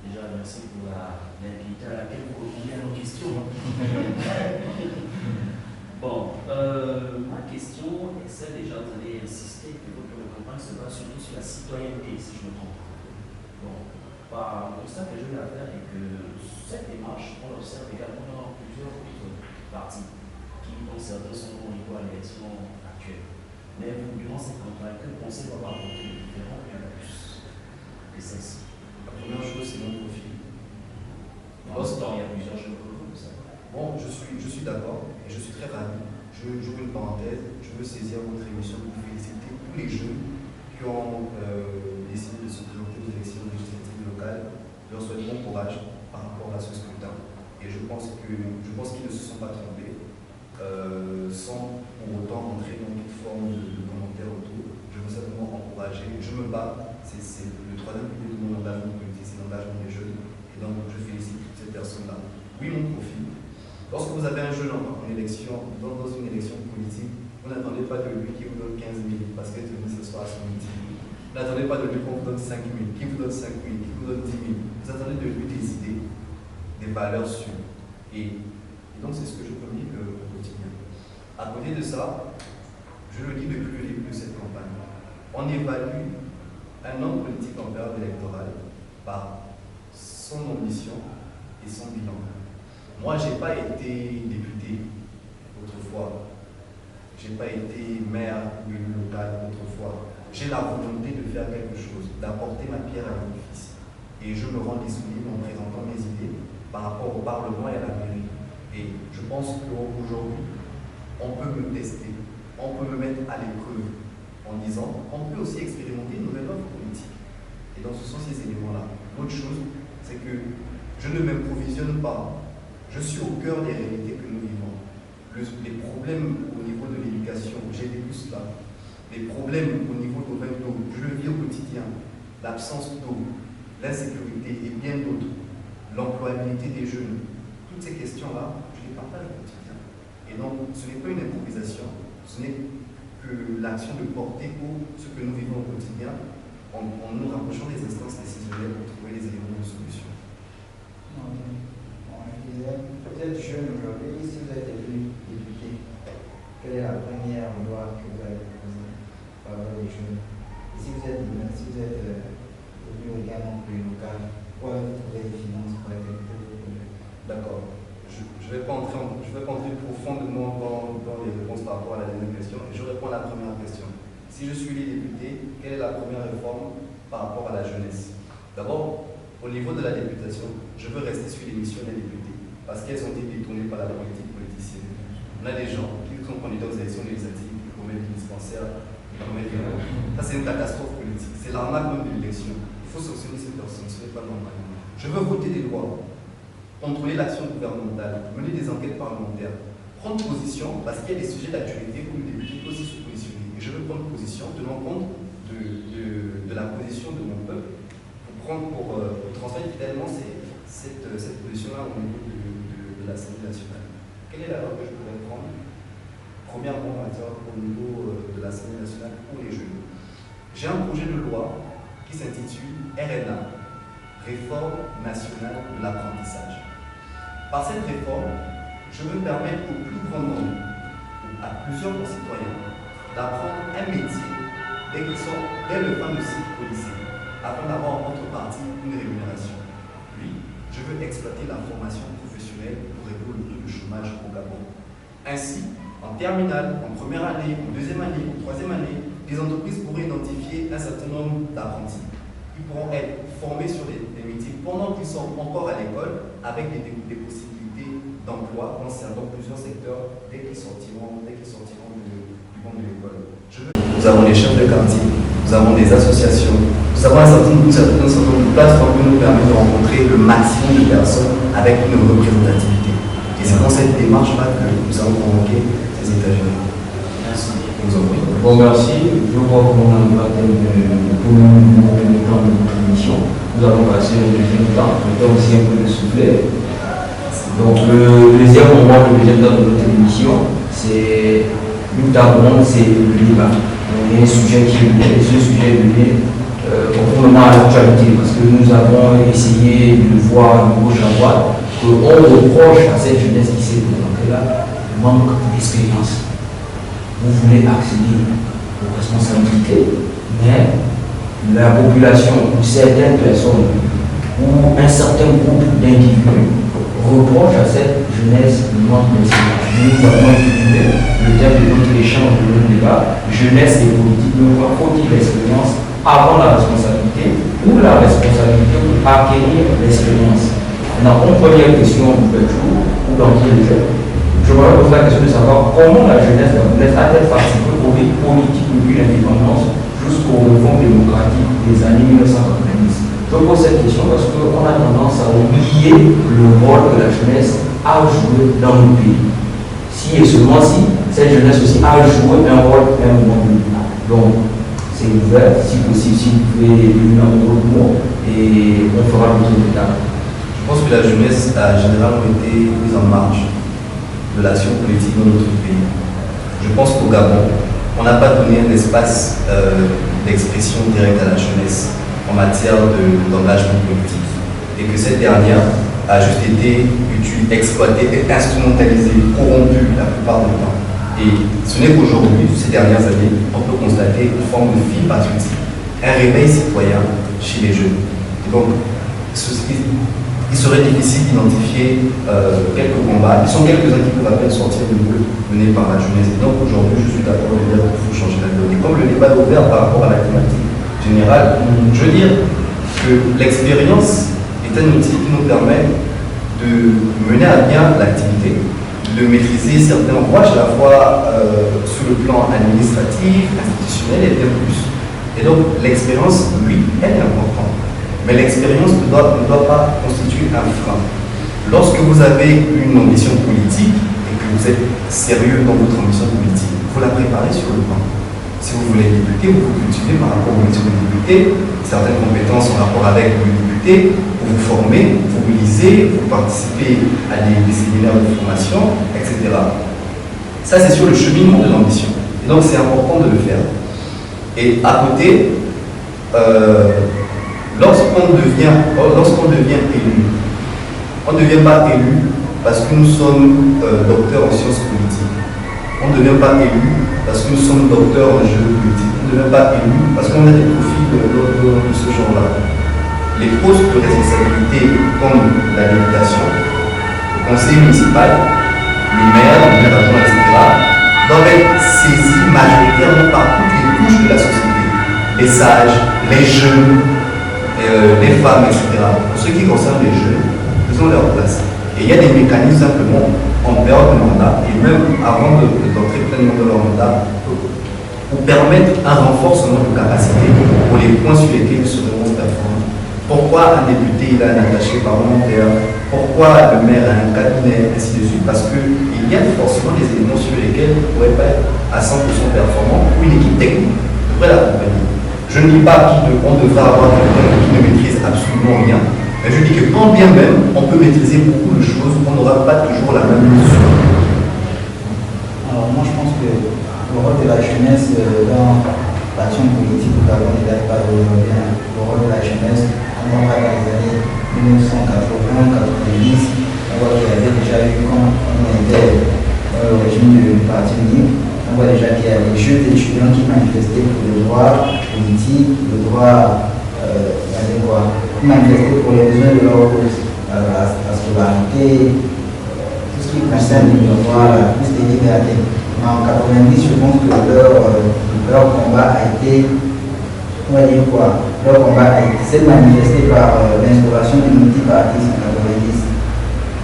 déjà merci pour l'invité à laquelle vous répondez à nos questions. Bon, ma question est celle, déjà vous avez insisté que votre campagne se base surtout sur la citoyenneté, si je me trompe. Bon, par le constat que je vais faire est que cette démarche, on l'observe également dans plusieurs autres partis, qui dont certains sont au niveau à l'élection actuelle. Mais vous, durant cette campagne, quel conseil va apporter différent du plus de celle-ci? La première chose, c'est mon profil. Dans ce temps, il y a plusieurs choses que vous savez. Bon, je suis d'accord et je suis très ravi. J'ouvre une parenthèse, je veux saisir votre émission pour féliciter tous les jeunes qui ont décidé de se présenter aux élections législatives locales. Je leur souhaite bon courage par rapport à ce scrutin. Et je pense qu'ils ne se sont pas trompés, sans pour autant entrer dans toute forme de commentaires autour. Je veux simplement encourager. Je me bats, c'est le troisième pilier de mon engagement politique, c'est l'engagement des jeunes. Et donc, je félicite toutes ces personnes-là. Oui, mon profil. Lorsque vous avez un jeune en élection, dans une élection politique, vous n'attendez pas de lui qui vous donne 15 000 parce qu'il est venu ce soir à son meeting. Vous n'attendez pas de lui qu'on vous donne 5 000, qui vous donne 5 000, qui vous donne 10 000. Vous attendez de lui des idées, des valeurs sûres. Et donc, c'est ce que je communique au quotidien. À côté de ça, je le dis depuis le début de cette campagne, on évalue un homme politique en période électorale par son ambition et son bilan. Moi, je n'ai pas été député autrefois. Je n'ai pas été maire ou élu local autrefois. J'ai la volonté de faire quelque chose, d'apporter ma pierre à l'édifice. Et je me rends disponible en présentant mes idées par rapport au Parlement et à la mairie. Et je pense qu'aujourd'hui, on peut me tester, on peut me mettre à l'épreuve en disant on peut aussi expérimenter une nouvelle offre politique. Et donc, ce sont ces éléments-là. L'autre chose, c'est que je ne m'improvisionne pas. Je suis au cœur des réalités que nous vivons. Les problèmes au niveau de l'éducation, j'ai vécu cela. Les problèmes au niveau de l'eau, je le vis au quotidien. L'absence d'eau, l'insécurité et bien d'autres. L'employabilité des jeunes. Toutes ces questions-là, je les partage au quotidien. Et donc, ce n'est pas une improvisation, ce n'est que l'action de porter haut ce que nous vivons au quotidien en nous rapprochant des instances décisionnelles pour trouver les éléments de solution. Vous êtes jeune aujourd'hui, si vous êtes élu député, quelle est la première loi que vous allez proposer par rapport aux jeunes? Et si vous êtes élu également plus local, où avez-vous trouvé les finances pour exécuter vos projets? D'accord. Je vais pas entrer profondément dans les réponses par rapport à la deuxième question. Je réponds à la première question. Si je suis élu député, quelle est la première réforme par rapport à la jeunesse? D'abord, au niveau de la députation, je veux rester sur les missions des députés parce qu'elles ont été détournées par la politique politicienne. On a des gens qui sont candidats aux élections législatives, qui promettent des dispensaires, qui promettent des lois. Ça, c'est une catastrophe politique. C'est l'arnaque même de l'élection. Il faut sanctionner ces personnes, ce n'est pas normal. Je veux voter des lois, contrôler l'action gouvernementale, mener des enquêtes parlementaires, prendre position parce qu'il y a des sujets d'actualité où le député peut aussi se positionner. Et je veux prendre position tenant compte de la position de mon peuple pour transmettre fidèlement cette position-là au niveau de l'Assemblée nationale. Quelle est la loi que je pourrais prendre? Premièrement, au niveau de l'Assemblée nationale pour les jeunes. J'ai un projet de loi qui s'intitule RNA, Réforme nationale de l'apprentissage. Par cette réforme, je veux permettre au plus grand nombre, à plusieurs concitoyens, d'apprendre un métier dès le fameux cycle au lycée, afin d'avoir en contrepartie une rémunération. Oui, je veux exploiter la formation professionnelle pour réduire le taux de chômage au Gabon. Ainsi, en terminale, en première année, en deuxième année, en troisième année, les entreprises pourraient identifier un certain nombre d'apprentis. Ils pourront être formés sur des métiers pendant qu'ils sont encore à l'école, avec des possibilités d'emploi dans plusieurs secteurs dès qu'ils sortiront du monde de l'école. Nous avons des chefs de quartier, nous avons des associations, nous avons un certain nombre de plateformes qui nous permettent de rencontrer le maximum de personnes avec une représentativité. Et c'est dans cette cette démarche-là que nous avons convoqué ces États-Unis. Merci. Nous en prions. Bon, merci. Je vois que mon baptême pour le temps de notre émission. Nous allons passer au deuxième temps, le temps aussi un peu de souffler. Donc, le deuxième moment, le deuxième temps de notre émission, c'est une table ronde, c'est le débat. Donc, il y a un sujet qui est lié, et ce sujet est lié conformément à l'actualité, parce que nous avons essayé de voir de gauche à droite qu'on reproche à cette jeunesse qui s'est présentée là le manque d'expérience. Vous voulez accéder aux responsabilités, mais la population ou certaines personnes ou un certain groupe d'individus reproche à cette jeunesse le manque d'expérience. Nous avons intitulé le thème de notre échange, de notre débat, jeunesse et politique. Donc, faut-il l'expérience avant la responsabilité ou la responsabilité pour acquérir l'expérience? Maintenant, une première question d'ouverture ou d'entrée de jeu. Je voudrais poser la question de savoir comment la jeunesse gabonaise a-t-elle participé aux vies politiques depuis l'indépendance jusqu'aux réformes démocratiques des années 1990. Je pose cette question parce qu'on a tendance à oublier le rôle que la jeunesse a joué dans le pays. Si et seulement si cette jeunesse aussi a joué un rôle à un moment donné. Donc, c'est ouvert, si possible, si vous pouvez venir dans d'autres mots et on fera le tour de table. Je pense que la jeunesse a généralement été mise en marge de l'action politique dans notre pays. Je pense qu'au Gabon, on n'a pas donné un espace d'expression directe à la jeunesse en matière d'engagement politique et que cette dernière a juste été exploitée et instrumentalisée, corrompue la plupart du temps. Et ce n'est qu'aujourd'hui, ces dernières années, on peut constater une forme de vie patriotique, un réveil citoyen chez les jeunes. Et donc, il serait difficile d'identifier quelques combats. Ils sont quelques-uns qui peuvent à peine sortir de bleu menés par la jeunesse. Et donc aujourd'hui, je suis d'accord de dire qu'il faut changer la donne. Et comme le débat est ouvert par rapport à la thématique générale, je veux dire que l'expérience est un outil qui nous permet de mener à bien l'activité, de maîtriser certains rouages à la fois sur le plan administratif, institutionnel et bien plus. Et donc l'expérience, oui, elle est importante. Mais l'expérience ne doit pas constituer un frein. Lorsque vous avez une ambition politique et que vous êtes sérieux dans votre ambition politique, il faut la préparer sur le plan. Si vous voulez être député, vous vous cultivez par rapport aux métiers de député, certaines compétences en rapport avec le député, vous vous formez, vous lisez, vous participez à des séminaires de formation, etc. Ça, c'est sur le cheminement de l'ambition. Et donc, c'est important de le faire. Et à côté, lorsqu'on devient élu, on ne devient pas élu parce que nous sommes docteurs en sciences politiques. On ne devient pas élu parce que nous sommes docteurs en géopolitique. On ne devient pas élu parce qu'on a des profils de ce genre-là. Les postes de responsabilité comme la députation, le conseil municipal, le maire, le maire adjoint, etc., doivent être saisis majoritairement par toutes les couches de la société. Les sages, les jeunes, les femmes, etc. Pour ce qui concerne les jeunes, ils ont leur place. Et il y a des mécanismes simplement en période de mandat et même avant d'entrer pleinement dans leur mandat pour permettre un renforcement de capacité pour les points sur lesquels ils seront performants. Pourquoi un député il a un attaché parlementaire? Pourquoi le maire a un cabinet, ainsi de suite? Parce qu'il y a forcément des éléments sur lesquels on ne pourrait pas être à 100% performant ou une équipe technique devrait l'accompagner. Je ne dis pas qu'on devrait avoir quelqu'un qui ne maîtrise absolument rien, mais je dis que quand bien même on peut maîtriser beaucoup de choses, on n'aura pas toujours la même mesure. Alors moi je pense que le rôle de la jeunesse dans l'action politique au Gabon n'est pas aujourd'hui. Le rôle de la jeunesse, on voit dans les années 1980-90, on voit qu'il y avait déjà eu, quand on était dans le régime du Parti unique, on voit déjà qu'il y a des jeunes étudiants qui manifestaient pour le droit politique, le droit manifester pour les besoins de leur cause, la scolarité, tout ce qui concerne le droit, plus des libertés. Mais en 90, je pense que leur combat a été, on va dire quoi, leur combat a été manifesté par l'instauration du multipartisme en 90.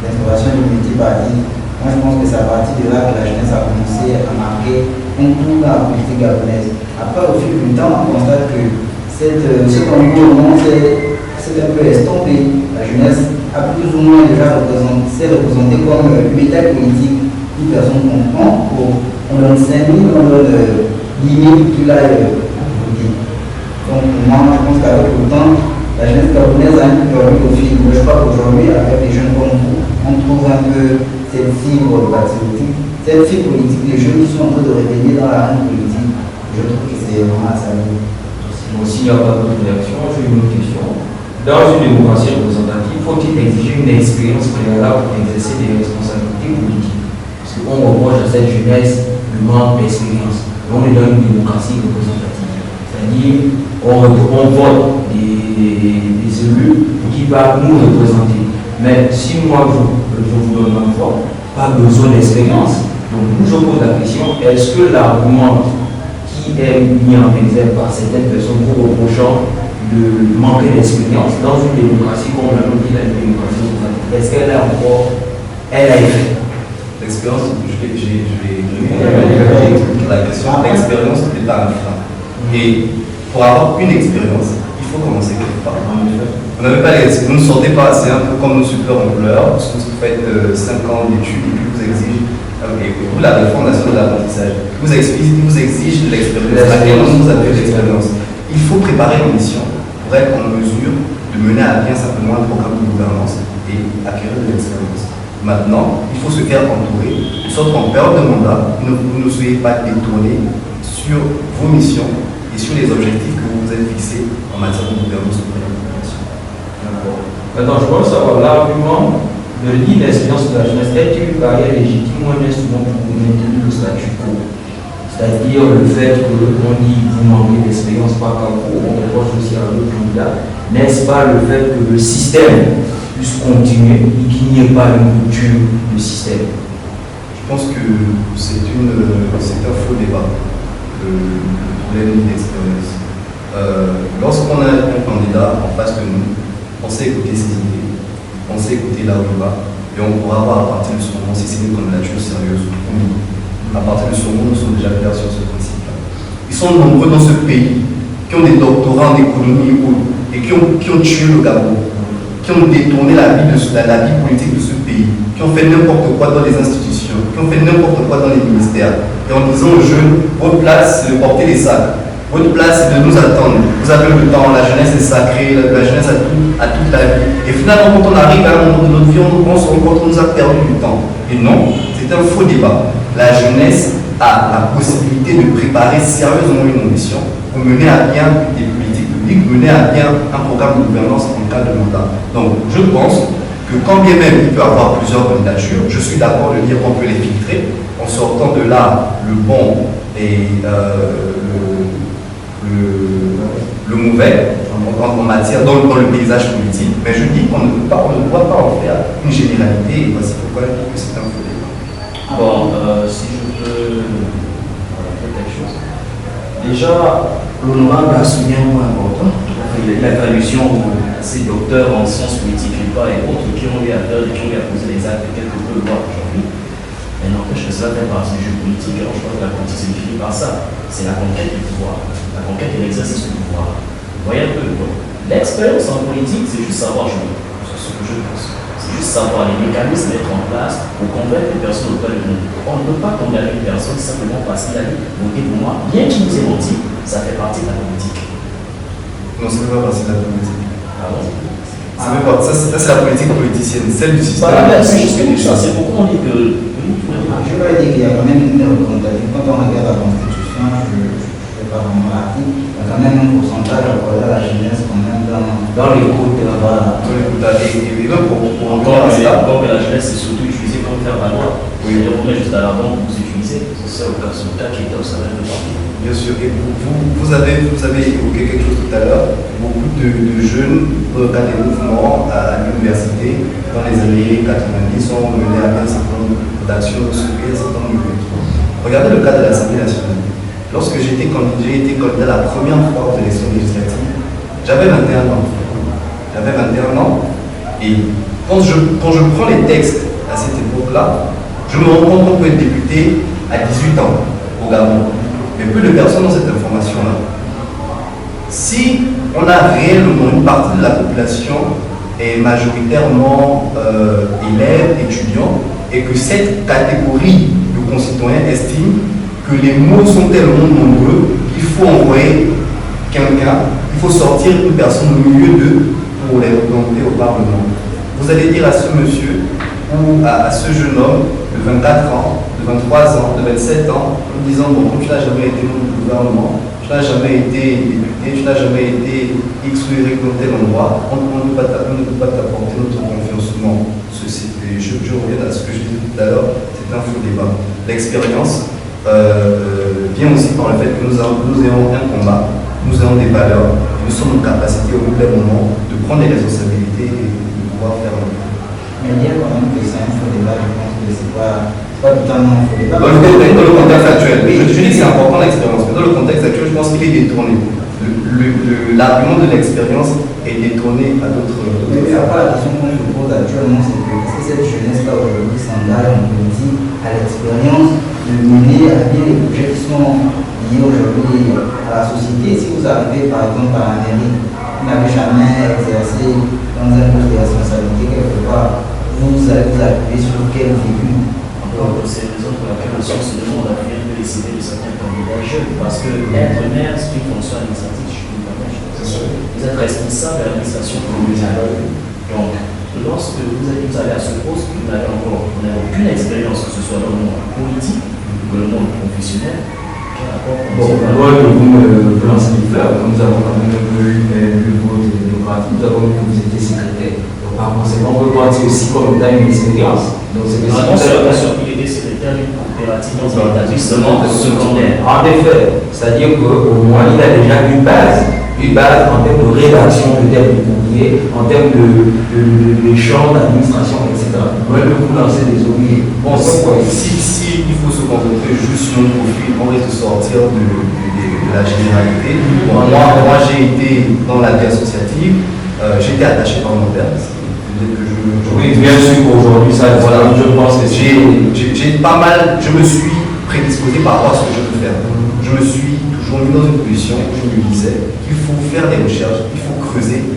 L'instauration du multipartisme. Moi, je pense que c'est à partir de là que la jeunesse a commencé à marquer un coup dans la politique gabonaise. Après, au fil du temps, on constate que ce concours s'est un peu estompé. La jeunesse a plus ou moins déjà s'est représenté comme une méthode politique qu'une personne comprend. On donne 5 000, on donne 10 000 qu'il a voté. Donc pour moi, je pense qu'avec le temps, la jeunesse gabonaise a un peu perdu au fil. Je crois qu'aujourd'hui, avec les jeunes comme vous, on trouve un peu cette fibre patriotique, cette fibre politique. Les jeunes qui sont en train de réveiller dans la règle politique. Je trouve que c'est vraiment à saluer. S'il n'y a pas d'autres réactions, j'ai une autre question. Dans une démocratie représentative, faut-il exiger une expérience préalable pour exercer des responsabilités politiques? Parce qu'on reproche à cette jeunesse le manque d'expérience. On est dans une démocratie représentative. C'est-à-dire, on vote des élus qui vont nous représenter. Mais si moi je vous donne ma foi, pas besoin d'expérience. Donc, je pose la question, est-ce que l'argument qui est mis en exergue par certaines personnes pour reprochant de manquer d'expérience dans une démocratie comme on a dit la démocratie, est-ce qu'elle a encore, elle a effet? L'expérience, je vais la question. L'expérience n'est pas un frein. Et pour avoir une expérience, il faut commencer quelque part. Vous n'avez pas vous ne sortez pas, c'est un peu comme nos super employeurs, parce que vous faites 5 ans d'études et puis vous exigez, et vous, la réforme nationale de l'apprentissage, vous exige de l'expérience. Laquelle vous avez de l'expérience. Il faut préparer une mission pour être en mesure de mener à bien simplement un programme de gouvernance et acquérir de l'expérience. Maintenant, il faut se faire entourer, de sorte qu'en période de mandat, vous ne soyez pas détourné sur vos missions et sur les objectifs que vous vous êtes fixés en matière de gouvernance de la population. Maintenant, je veux savoir l'argument de l'inexpérience de la jeunesse est une barrière légitime ou un instrument pour maintenir le statu quo. C'est-à-dire le fait qu'on dit vous manquez d'expérience par rapport, on reproche aussi à l'autre candidat, n'est-ce pas le fait que le système puisse continuer et qu'il n'y ait pas une rupture du système? Je pense que c'est un faux débat, le problème d'expérience. Lorsqu'on a un candidat en face de nous, on sait écouter ses idées, on sait écouter là où il va, et on pourra voir à partir de ce moment si c'est une candidature sérieuse ou non. À partir de ce moment, nous sommes déjà clairs sur ce principe-là. Ils sont nombreux dans ce pays qui ont des doctorats en économie et qui ont tué le Gabon, qui ont détourné la vie politique de ce pays, qui ont fait n'importe quoi dans les institutions, qui ont fait n'importe quoi dans les ministères. Et en disant aux jeunes, votre place, c'est de porter les sacs. Votre place, c'est de nous attendre. Vous avez le temps, la jeunesse est sacrée, la jeunesse a toute la vie. Et finalement, quand on arrive à un moment de notre vie, on se rend compte qu'on nous a perdu du temps. Et non, c'est un faux débat. La jeunesse a la possibilité de préparer sérieusement une ambition pour mener à bien des politiques publiques, mener à bien un programme de gouvernance en cas de mandat. Donc, je pense que quand bien même il peut y avoir plusieurs candidatures, je suis d'accord de dire qu'on peut les filtrer en sortant de là le bon et le mauvais en matière dans le paysage politique, mais je dis qu'on ne doit pas en faire une généralité et voici pourquoi je dis que c'est un faux débat. Bon, si je peux faire quelque chose. Déjà, l'honorable a souligné un point important. Il a eu la traduction à ces docteurs en sciences politiques et autres qui ont eu à faire et qui ont eu à poser des actes quelque peu loin aujourd'hui. Mais n'empêche que cela fait partie du jeu politique. Alors je crois que la politique se définit par ça. C'est la conquête du pouvoir, la conquête et l'exercice du pouvoir. Vous voyez un peu, l'expérience en politique, c'est juste savoir jouer. C'est ce que je pense. C'est juste savoir les mécanismes mettre en place pour convaincre les personnes auprès de nous. On ne peut pas condamner une personne simplement parce qu'il a dit votez pour moi. Bien qu'il nous ait menti, ça fait partie de la politique. Non, ça ne fait pas partie de la politique. Pardon? Ça, c'est la politique politicienne, celle du système. Voilà, c'est juste ça. C'est pourquoi on dit que. Je vais dire qu'il y a quand même une représentative. Quand on regarde la Constitution, je ne fais pas vraiment l'article, il y a quand même un pourcentage accordé à la jeunesse quand même dans les cours de la base. Encore que la jeunesse est surtout utilisée pour faire valoir. Oui. On met juste à la banque pour vous utiliser. C'est le cas qui est au salaire de parti. Bien sûr. Et vous avez évoqué quelque chose tout à l'heure. Beaucoup de jeunes, dans le cadre des mouvements à l'université, dans les années 90, ont mené à bien un certain nombre d'actions, de soulever un certain nombre de questions. Regardez le cas de l'Assemblée nationale. Lorsque j'ai été candidat la première fois aux élections législatives, j'avais 21 ans. J'avais 21 ans. Et quand je prends les textes à cette époque-là, je me rends compte qu'on peut être député à 18 ans au Gabon. Mais peu de personnes ont cette information-là. Si on a réellement une partie de la population est majoritairement élève, étudiant, et que cette catégorie de concitoyens estime que les mots sont tellement nombreux qu'il faut envoyer quelqu'un, il faut sortir une personne au milieu d'eux pour les représenter au Parlement. Vous allez dire à ce monsieur ou à ce jeune homme de 24 ans, de 23 ans, de 27 ans, en disant, bon, comme tu n'as jamais été membre du gouvernement, tu n'as jamais été député, tu n'as jamais été X ou Y dans tel endroit, on ne peut pas t'apporter notre confiance. Non, je reviens à ce que je disais tout à l'heure, c'est un faux débat. L'expérience vient aussi par le fait que nous ayons un combat, nous avons des valeurs, et nous sommes en capacité au même moment de prendre des responsabilités et de pouvoir faire un peu. Mais dire quand même que c'est un faux débat, je pense que c'est pas totalement un faux débat. Dans le contexte actuel, je dis que c'est important l'expérience, mais dans le contexte actuel, je pense qu'il est détourné. L'argument de l'expérience est détourné à d'autres. Mais après, la question qu'on se pose actuellement, c'est que est-ce que cette jeunesse-là aujourd'hui s'engage en politique à l'expérience de mener à bien les projets qui sont liés aujourd'hui à la société? Si vous arrivez par exemple à la mairie, vous n'avez jamais exercé dans un poste de responsabilité quelque part, vous allez vous appuyer sur quel véhicule? C'est la raison pour laquelle on se demande à bien de décider de certains candidats jeunes. Parce que être maire, c'est une fonction administrative, je peux pas dire. Vous êtes responsable de l'administration communale. Donc, lorsque vous allez à ce poste, vous n'avez aucune expérience, que ce soit dans le monde politique ou dans le monde professionnel. Bon, moi, je vous lancer du fleur. Nous avons quand même eu le vote démocratique, nous avons vu que vous étiez secrétaire. Donc, par conséquent, on peut partir aussi comme état une expérience. Donc, c'est il était secrétaire d'une coopérative dans un établissement secondaire. En effet, c'est-à-dire qu'au moins, il a déjà une base en termes de rédaction, de termes de courrier, en termes de champ d'administration, etc. Ouais, le coup lancer des ouvriers. Bon, si il faut se concentrer juste sur mon profil, on risque de sortir de la généralité. Bon, moi j'ai été dans la vie associative, j'étais attaché parlementaire. Oui, bien sûr, aujourd'hui, ça, voilà, je pense que j'ai pas mal, je me suis prédisposé par rapport à ce que je veux faire. Je me suis toujours mis dans une position où je me disais qu'il faut faire des recherches, il faut creuser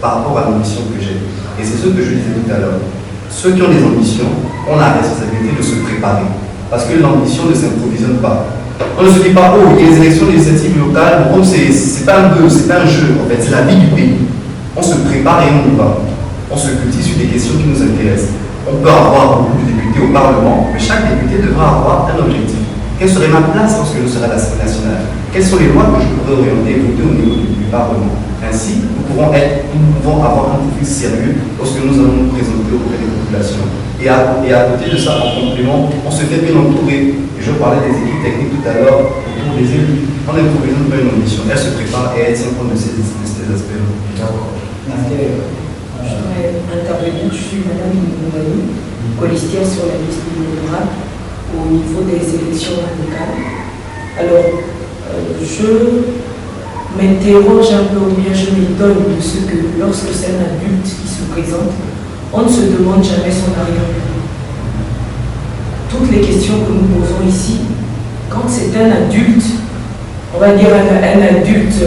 par rapport à l'ambition que j'ai. Et c'est ce que je disais tout à l'heure. Ceux qui ont des ambitions ont la responsabilité de se préparer. Parce que l'ambition ne s'improvisionne pas. On ne se dit pas, oh, il y a des élections législatives locales, bon, c'est pas un jeu, en fait, c'est la vie du pays. On se prépare et on y va. On se cultive sur des questions qui nous intéressent. On peut avoir beaucoup de députés au Parlement, mais chaque député devra avoir un objectif. Quelle serait ma place lorsque je serai à l'Assemblée nationale? Quelles sont les lois que je pourrais orienter et voter au niveau du Parlement? Ainsi, nous pouvons avoir un profil sérieux lorsque nous allons nous présenter auprès des populations. Et à côté de ça, en complément, on se fait bien entourer. Et je parlais des équipes techniques tout à l'heure, autour des élus. On improvise pas une ambition. Elle se prépare et elle tient compte de ces aspects-là. D'accord. Je voudrais intervenir. Je suis Madame Moumani, colistière sur la liste honorable au niveau des élections radicales. Alors, je m'interroge un peu, ou bien je m'étonne de ce que lorsque c'est un adulte qui se présente, on ne se demande jamais son arrière-plan. Toutes les questions que nous posons ici, quand c'est un adulte, on va dire un adulte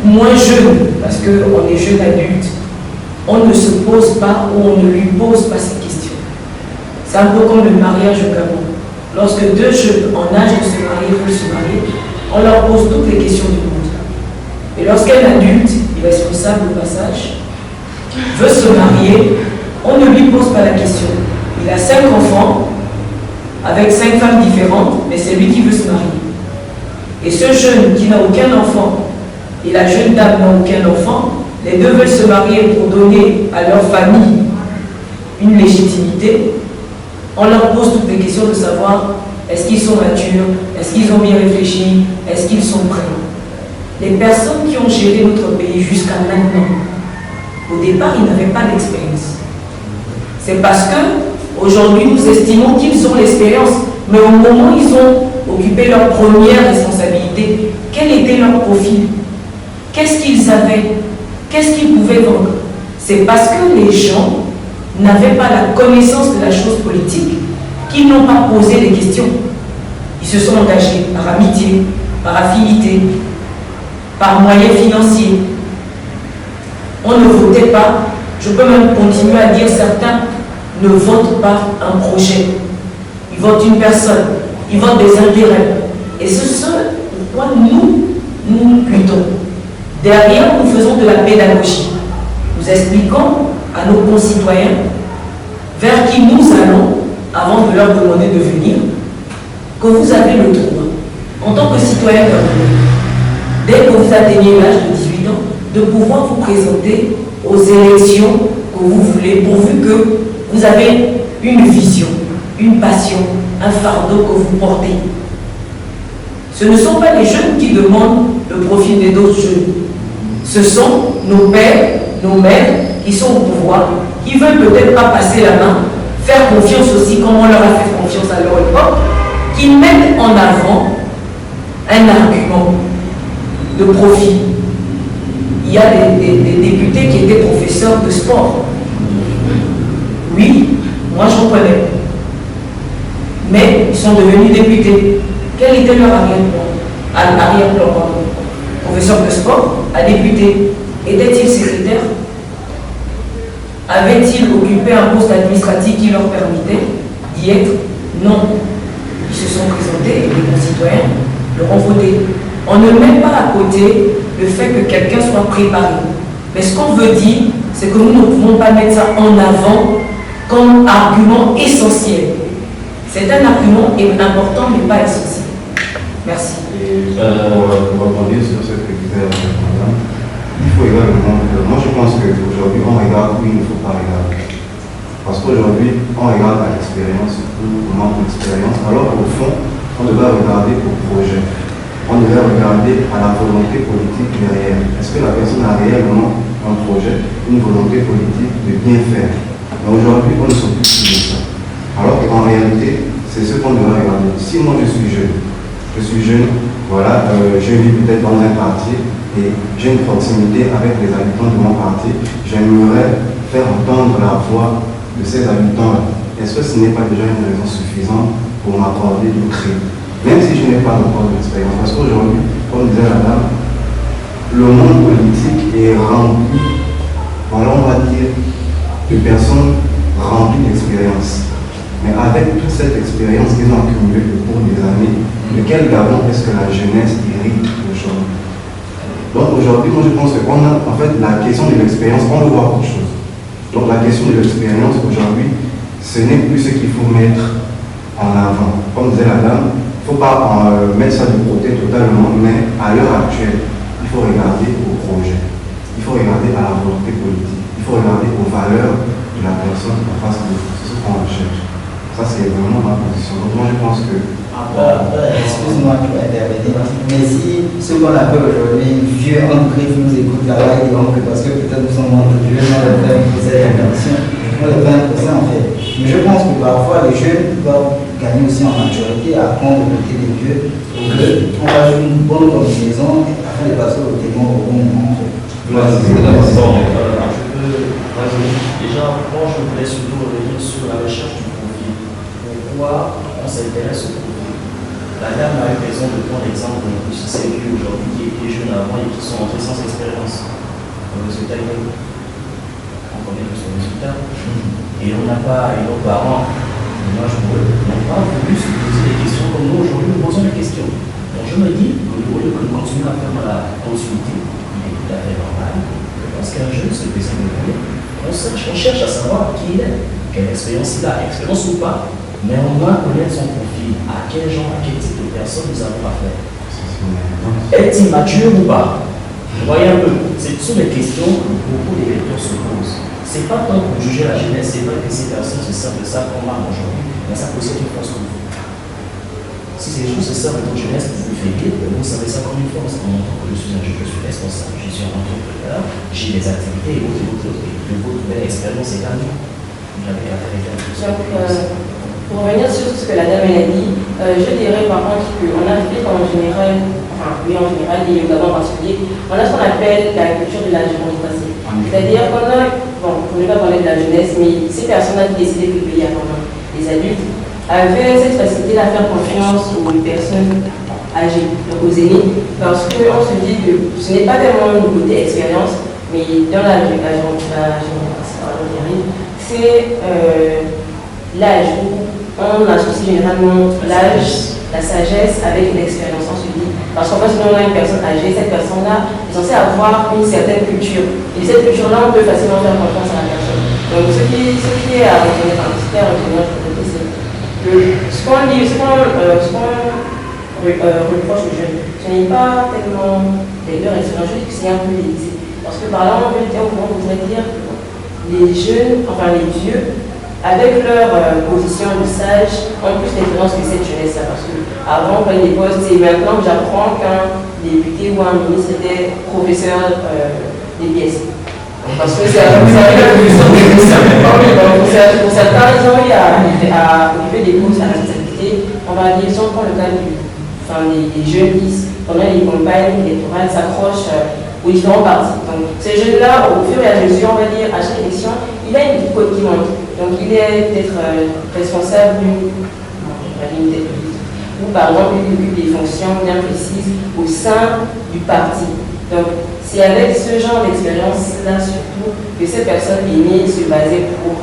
moins jeune, parce qu'on est jeune adulte, on ne se pose pas ou on ne lui pose pas ces questions. C'est un peu comme le mariage au Gabon. Lorsque deux jeunes en âge de se marier veulent se marier, on leur pose toutes les questions du monde. Et lorsqu'un adulte, irresponsable au passage, veut se marier, on ne lui pose pas la question. Il a 5 enfants, avec 5 femmes différentes, mais c'est lui qui veut se marier. Et ce jeune qui n'a aucun enfant, et la jeune dame n'a aucun enfant, les deux veulent se marier pour donner à leur famille une légitimité. On leur pose toutes les questions de savoir est-ce qu'ils sont matures, est-ce qu'ils ont bien réfléchi, est-ce qu'ils sont prêts. Les personnes qui ont géré notre pays jusqu'à maintenant, au départ, ils n'avaient pas d'expérience. C'est parce que aujourd'hui, nous estimons qu'ils ont l'expérience, mais au moment où ils ont occupé leur première responsabilité, quel était leur profil? Qu'est-ce qu'ils avaient? Qu'est-ce qu'ils pouvaient vendre? C'est parce que les gens n'avaient pas la connaissance de la chose politique qu'ils n'ont pas posé des questions. Ils se sont engagés par amitié, par affinité, par moyens financiers. on ne votait pas, je peux même continuer à dire certains ne votent pas un projet. Ils votent une personne, ils votent des intérêts. Et c'est ce pourquoi nous luttons. Derrière, nous faisons de la pédagogie. Nous expliquons à nos concitoyens vers qui nous allons avant de leur demander de venir, que vous avez le droit, en tant que citoyen camerounais, dès que vous atteignez l'âge de 18 ans, de pouvoir vous présenter aux élections que vous voulez, pourvu que vous avez une vision, une passion, un fardeau que vous portez. Ce ne sont pas les jeunes qui demandent le profil des autres jeunes. Ce sont nos pères, nos mères qui sont au pouvoir, qui veulent peut-être pas passer la main, faire confiance aussi comme on leur a fait confiance à leur époque, qui mettent en avant un argument de profit. Il y a des députés qui étaient professeurs de sport. Oui, moi j'en connais. Mais ils sont devenus députés. Quel était leur arrière-plan? Professeur de sport à député. Était-il secrétaire? Avait-il occupé un poste administratif qui leur permettait d'y être? Non. Ils se sont présentés et les concitoyens leur ont voté. On ne met pas à côté le fait que quelqu'un soit préparé. Mais ce qu'on veut dire, c'est que nous ne pouvons pas mettre ça en avant comme argument essentiel. C'est un argument important, mais pas essentiel. Merci. Pour rebondir sur ce que disait madame, il faut également, moi je pense qu'aujourd'hui on regarde où il ne faut pas regarder. Parce qu'aujourd'hui on regarde à l'expérience ou au manque d'expérience, alors qu'au fond on devrait regarder au projet. On devrait regarder à la volonté politique derrière. Est-ce que la personne a réellement un projet, une volonté politique de bien faire? Mais aujourd'hui on ne s'occupe plus de ça. Alors qu'en réalité, c'est ce qu'on devrait regarder. Si moi je suis jeune, voilà, je vis peut-être dans un quartier et j'ai une proximité avec les habitants de mon quartier, j'aimerais faire entendre la voix de ces habitants-là. Est-ce que ce n'est pas déjà une raison suffisante pour m'accorder du crédit? Même si je n'ai pas encore d'expérience, parce qu'aujourd'hui, comme disait la dame, le monde politique est rempli, voilà, on va dire, de personnes remplies d'expérience. Mais avec toute cette expérience qu'ils ont accumulée au cours des années, de quel gabon est-ce que la jeunesse hérite aujourd'hui? Donc aujourd'hui, moi je pense qu'on a en fait la question de l'expérience, on veut voir autre chose. Donc la question de l'expérience aujourd'hui, ce n'est plus ce qu'il faut mettre en avant. Comme disait la dame, il ne faut pas mettre ça de côté totalement, mais à l'heure actuelle, il faut regarder au projet, il faut regarder à la volonté politique, il faut regarder aux valeurs de la personne en face de nous. C'est ce qu'on recherche. Ça, c'est vraiment ma position. Donc, moi, je pense que. Excuse-moi, je peux intervenir. Mais si ce qu'on appelle aujourd'hui vieux en griffe nous écoute là-bas, ils diront que parce que peut-être nous sommes moins vieux, on le fait pour cette intervention. On le fait pour ça, en fait. Mais je pense que parfois, les jeunes doivent gagner aussi en maturité, apprendre le côté des vieux, pour qu'on fasse une bonne combinaison afin de passer au témoin au bon moment. Déjà, moi, je voulais surtout revenir sur la recherche du profil. Pourquoi on s'intéresse au profil? La dame a eu raison de prendre l'exemple de ces vieux aujourd'hui qui étaient jeunes avant et qui sont entrés sans expérience. Le résultat, on connaît tous le résultat. Et on n'a pas, et nos parents, moi je n'ont pas voulu se poser des questions comme nous aujourd'hui, nous posons des questions. Donc je me dis que au lieu que nous continuons à faire de la continuité, il est tout à fait normal. Parce qu'un jeune se présente de lui, on cherche à savoir qui il est, quelle expérience il a, expérience ou pas, mais on doit connaître son profil, à quel genre, à quel type de personne nous avons affaire. Est-il mature ou pas? Vous voyez un peu, ce sont des questions que beaucoup des lecteurs se posent. Ce n'est pas tant pour juger la jeunesse, c'est pas que ces personnes se servent de ça comme arme aujourd'hui, mais ça possède une force comme vous. Si ces gens se servent de votre jeunesse pour vous faiblir, vous savez ça comme une force. En montrant que je suis un jeune, je suis responsable, je suis un entrepreneur, j'ai des activités et votre belle expérience également. J'avais qu'à faire pour revenir sur ce que la dame a dit, je dirais par contre qu'en Afrique en général, enfin oui en général et au Gabon en particulier, on a ce qu'on appelle la culture de la démocratie. C'est-à-dire qu'on a, bon, on ne va pas parler de la jeunesse, mais ces personnes qui décidaient que le pays a pendant les adultes avaient cette facilité à faire confiance aux personnes âgées, donc aux aînés, parce qu'on se dit que ce n'est pas tellement le côté expérience, mais dans la c'est l'âge. On associe généralement l'âge, la sagesse avec l'expérience, on se dit. Parce qu'en fait, si on a une personne âgée, cette personne-là est censée avoir une certaine culture. Et cette culture-là, on peut facilement faire confiance à la personne. Donc, ce qui est à retenir, c'est que ce qu'on reproche aux jeunes, ce n'est pas tellement leur expérience, juste que c'est un peu élitiste. Parce que par là, on voudrait dire que les jeunes, enfin les vieux, avec leur position de sage, ont plus d'expérience que cette jeunesse-là. Parce qu'avant, quand ils postes, c'est maintenant que j'apprends qu'un député ou un ministre était professeur des pièces. Parce que c'est pour certains, ils ont eu à occuper des postes à responsabilité. On va dire, si on prend le cas des jeunes qui, pendant les campagnes électorales, s'accrochent aux différents partis. Donc, ces jeunes-là, au fur et à mesure, on va dire, à chaque élection, il a une petite côte qui monte. Donc, il est peut-être responsable ou par exemple, il occupe des fonctions bien précises au sein du parti. Donc, c'est avec ce genre d'expérience-là surtout que ces personnes aînées se basaient pour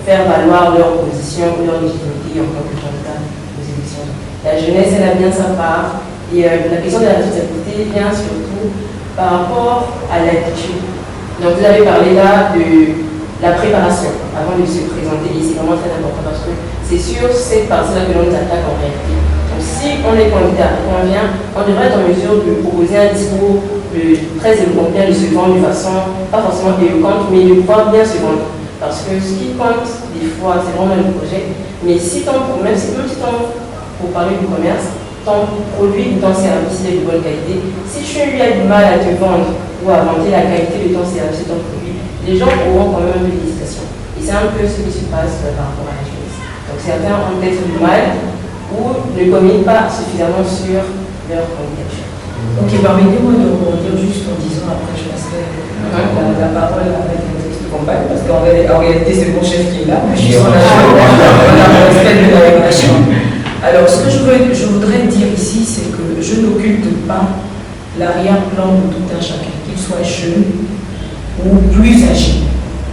faire valoir leur position ou leur légitimité en tant que candidat aux élections. La jeunesse, elle a bien sa part. Et la question de la responsabilité vient surtout par rapport à l'attitude. Donc, vous avez parlé là de la préparation avant de se présenter. Et c'est vraiment très important parce que c'est sur cette partie-là que l'on nous attaque en réalité. Donc, si on est candidat et qu'on vient, on devrait être en mesure de proposer un discours très éloquent, bien de se vendre de façon, pas forcément éloquente, mais de pouvoir bien se vendre. Parce que ce qui compte, des fois, c'est vraiment le projet. Mais si même si pour parler du commerce, ton produit ou ton service est de bonne qualité, si tu as du mal à te vendre ou à vanter la qualité de ton service et ton produit, les gens auront quand même un peu d'hésitation. Et c'est un peu ce qui se passe par rapport à la jeunesse. Donc certains ont peut-être du mal ou ne communiquent pas suffisamment sur leur candidature. Ok, permettez-moi de rebondir juste en disant, après je passerai la parole avec le texte de campagne, parce qu'en réalité c'est mon chef qui est là, mais je suis sur la respect de la relation. Alors, ce que je voudrais dire ici, c'est que je n'occulte pas l'arrière-plan de tout un chacun, qu'il soit jeune ou plus âgé.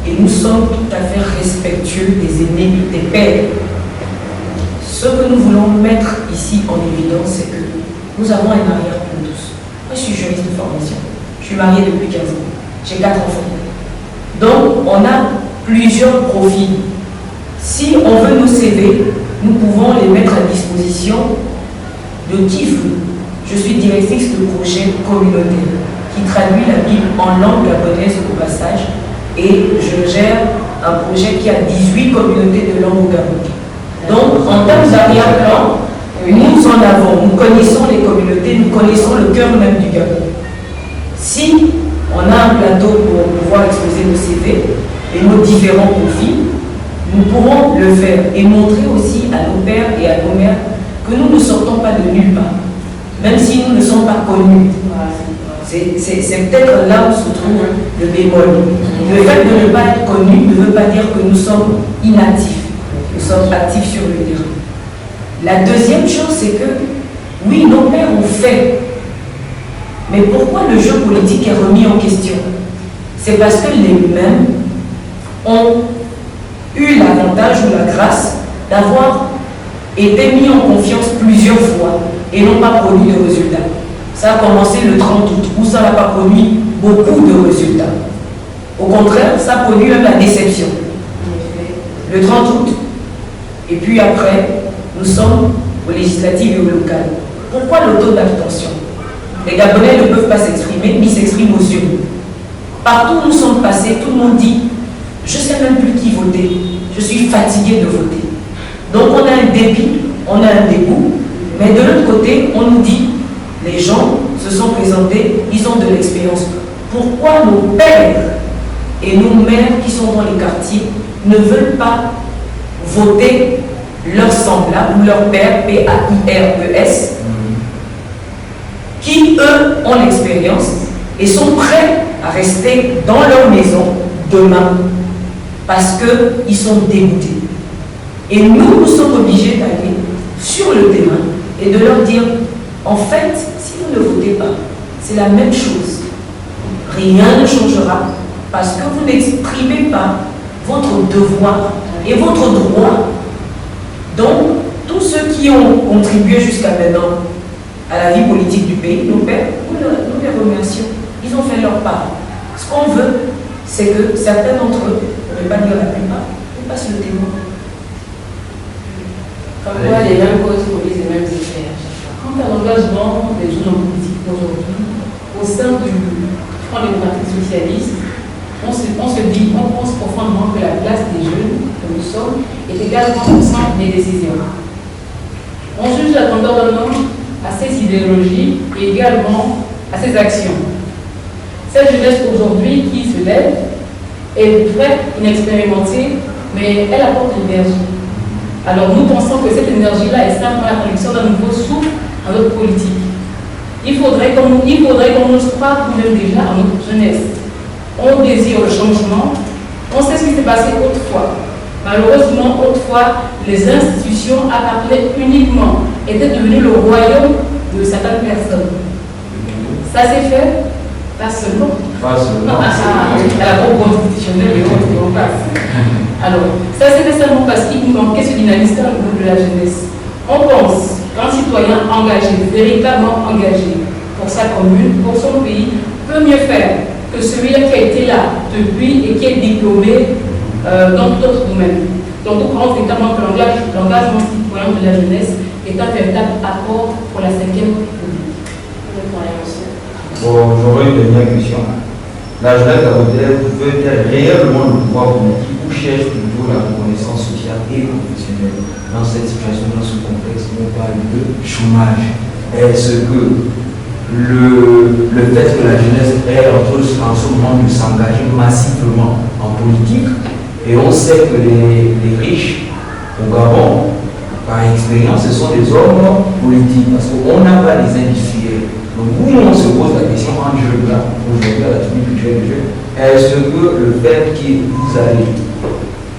Et nous sommes tout à fait respectueux des aînés, des pères. Ce que nous voulons mettre ici en évidence, c'est que nous avons un arrière-plan tous. Moi, je suis juriste de formation. Je suis mariée depuis 15 ans. J'ai 4 enfants. Donc, on a plusieurs profils. Si on veut nos CV, nous pouvons les mettre à disposition de qui veut. Je suis directrice de projet communautaire qui traduit la Bible en langue gabonaise au passage et je gère un projet qui a 18 communautés de langue au Gabon. Donc, en termes d'arrière-plan, nous en avons, nous connaissons les communautés, nous connaissons le cœur même du Gabon. Si on a un plateau pour pouvoir exposer nos CV et nos différents profils, nous pourrons le faire et montrer aussi à nos pères et à nos mères que nous ne sortons pas de nulle part, même si nous ne sommes pas connus. C'est peut-être là où se trouve le bémol. Le fait de ne pas être connu ne veut pas dire que nous sommes inactifs. Nous sommes actifs sur le terrain. La deuxième chose, c'est que, oui, nos pères ont fait, mais pourquoi le jeu politique est remis en question? C'est parce que les mêmes ont eu l'avantage ou la grâce d'avoir été mis en confiance plusieurs fois et n'ont pas produit de résultats. Ça a commencé le 30 août, où ça n'a pas produit beaucoup de résultats. Au contraire, ça a produit même la déception. Le 30 août, et puis après, nous sommes aux législatives et aux locales. Pourquoi le taux d'abstention? Les Gabonais ne peuvent pas s'exprimer, ni s'expriment aux yeux. Partout où nous sommes passés, tout le monde dit « Je ne sais même plus qui voter, je suis fatigué de voter ». Donc on a un dépit, on a un dégoût, mais de l'autre côté, on nous dit « Les gens se sont présentés, ils ont de l'expérience ». Pourquoi nos pères et nos mères qui sont dans les quartiers ne veulent pas voter leurs semblables ou leurs pères, P-A-I-R-E-S, qui, eux, ont l'expérience et sont prêts à rester dans leur maison demain parce qu'ils sont dégoûtés. Et nous sommes obligés d'aller sur le terrain et de leur dire, en fait, si vous ne votez pas, c'est la même chose. rien ne changera parce que vous n'exprimez pas votre devoir et votre droit. Donc, tous ceux qui ont contribué jusqu'à maintenant à la vie politique du pays, nos pères, nous les remercions. Ils ont fait leur part. Ce qu'on veut, c'est que certains d'entre eux, on ne va pas dire la plupart, ils passent le témoin. Comme quoi, les mêmes causes produisent les mêmes effets. Quant à l'engagement des jeunes en politique aujourd'hui, au sein du Front démocratique socialiste, on pense profondément que la place des jeunes que nous sommes est également au centre des décisions. On juge la grandeur d'un homme à ses idéologies et également à ses actions. Cette jeunesse aujourd'hui qui se lève est vraie, inexpérimentée, mais elle apporte l'énergie. Alors nous pensons que cette énergie-là est simplement la connexion d'un nouveau souffle à notre politique. Il faudrait qu'on nous croie nous-mêmes déjà à notre jeunesse. On désire le changement, on sait ce qui s'est passé autrefois. Malheureusement, autrefois, les institutions appartenaient uniquement, étaient devenues le royaume de certaines personnes. Ça s'est fait pas seulement. Pas seulement. À la Cour constitutionnelle et autres, on passe. Alors, ça s'est fait seulement parce qu'il nous manquait ce dynamisme au niveau de la jeunesse. On pense qu'un citoyen engagé, véritablement engagé pour sa commune, pour son pays, peut mieux faire que celui-là qui a été là depuis et qui est diplômé dans tout autre domaine. Donc nous croyons véritablement que l'engagement citoyen de la jeunesse est un véritable apport pour la 5e République. Bon, j'aurais une dernière question. La jeunesse gabonaise veut-elle réellement le pouvoir politique ou cherche plutôt la reconnaissance sociale et professionnelle dans cette situation, dans ce contexte où on parle de chômage? Est-ce que le fait que la jeunesse est en ce moment de s'engager massivement en politique, et on sait que les riches au Gabon, par expérience, ce sont des hommes politiques, parce qu'on n'a pas les industriels. Donc nous, on se pose la question en jeu là, aujourd'hui à la tenue culturelle du jeu, est-ce que le fait que vous allez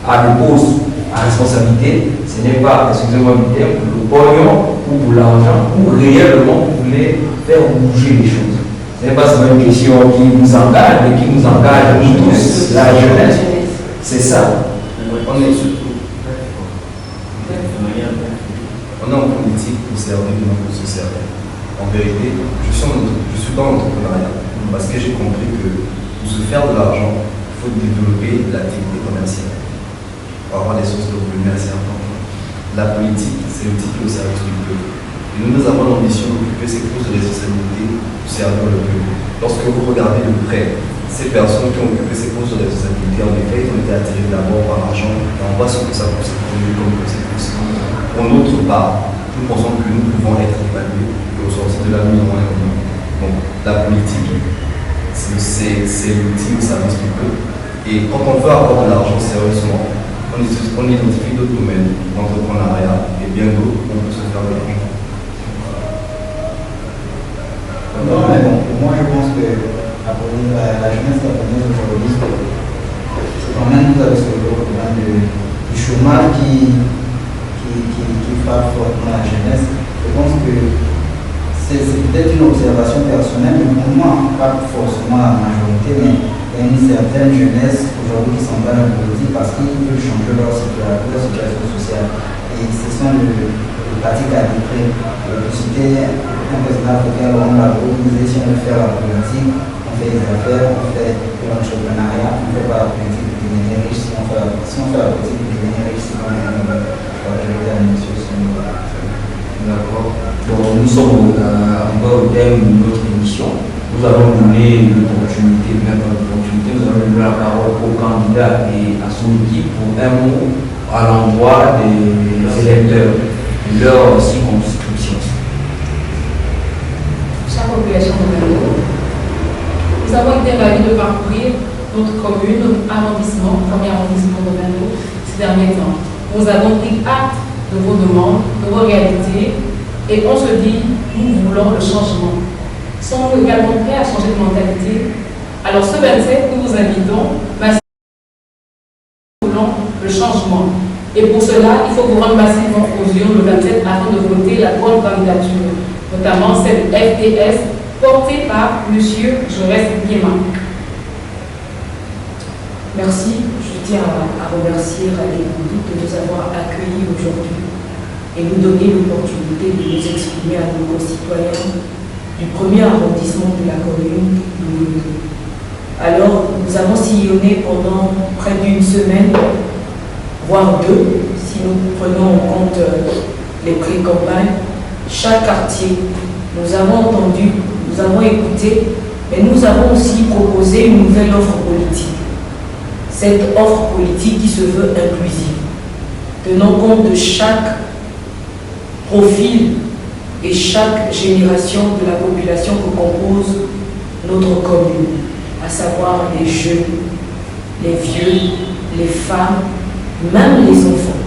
à des postes à responsabilité, ce n'est pas, excusez-moi du terme, le pognon ou pour l'argent, ou réellement vous voulez faire bouger les choses? Ce n'est pas seulement une question qui nous engage, mais qui nous engage nous tous, la jeunesse. C'est ça. On est en politique pour servir de notre société. En vérité, je suis dans l'entrepreneuriat parce que j'ai compris que pour se faire de l'argent, il faut développer l'activité commerciale pour avoir des sources de revenus assez importantes. La politique, c'est le type au service du peuple. Et nous avons l'ambition d'occuper ces postes de responsabilité pour servir le peuple. Lorsque vous regardez de près ces personnes qui ont occupé ces postes de responsabilité, en effet, ils ont été attirés d'abord par l'argent et on voit ce que ça peut se produire comme conséquence. Pour notre part, nous pensons que nous pouvons être évalués au sortir de la mise en économique. Donc la politique, c'est l'outil au service du peuple. Et quand on veut avoir de l'argent sérieusement, on identifie d'autres domaines, l'entrepreneuriat et bien d'autres, on peut se faire de l'argent. Non, mais bon, pour moi, je pense que la jeunesse japonaise aujourd'hui, c'est quand même, nous avons ce problème du chômage qui frappe fortement la jeunesse. Je pense que c'est peut-être une observation personnelle, mais pour moi, pas forcément la majorité, mais il y a une certaine jeunesse aujourd'hui qui s'engage en politique parce qu'ils veulent changer leur situation sociale. Et ce sont les pratiques arbitraires. C'était un président africain, on l'a proposé, si on veut faire la politique, on fait des affaires, on fait de l'entrepreneuriat, on ne fait pas la politique pour devenir riche. Si on fait la politique pour devenir riche, c'est quand même D'accord. Bon, nous sommes encore au thème de notre émission. Nous allons donner l'opportunité, nous allons donner la parole au candidat et à son équipe pour un mot à l'endroit des électeurs, de leur circonscription. Chère population de Melo, nous avons été ravis de parcourir notre commune, notre arrondissement, premier arrondissement de Melo, ces derniers temps. Nous avons pris acte de vos demandes, de vos réalités, et on se dit, nous voulons le changement. Sommes-nous également prêts à changer de mentalité? Alors ce 27, nous vous invitons, nous voulons le changement. Et pour cela, il faut vous rendre massivement aux urnes le 27 afin de voter la bonne candidature, notamment celle FDS portée par M. Jaurès Nguema. Merci. Je tiens à remercier Radio Moundou de nous avoir accueillis aujourd'hui et nous donner l'opportunité de nous exprimer à nos concitoyens du premier arrondissement de la commune de Moundou. Alors, nous avons sillonné pendant près d'une semaine, voire deux, si nous prenons en compte les pré-campagnes, chaque quartier. Nous avons entendu, nous avons écouté, mais nous avons aussi proposé une nouvelle offre politique. Cette offre politique qui se veut inclusive, tenant compte de chaque profil et chaque génération de la population que compose notre commune, à savoir les jeunes, les vieux, les femmes, même les enfants.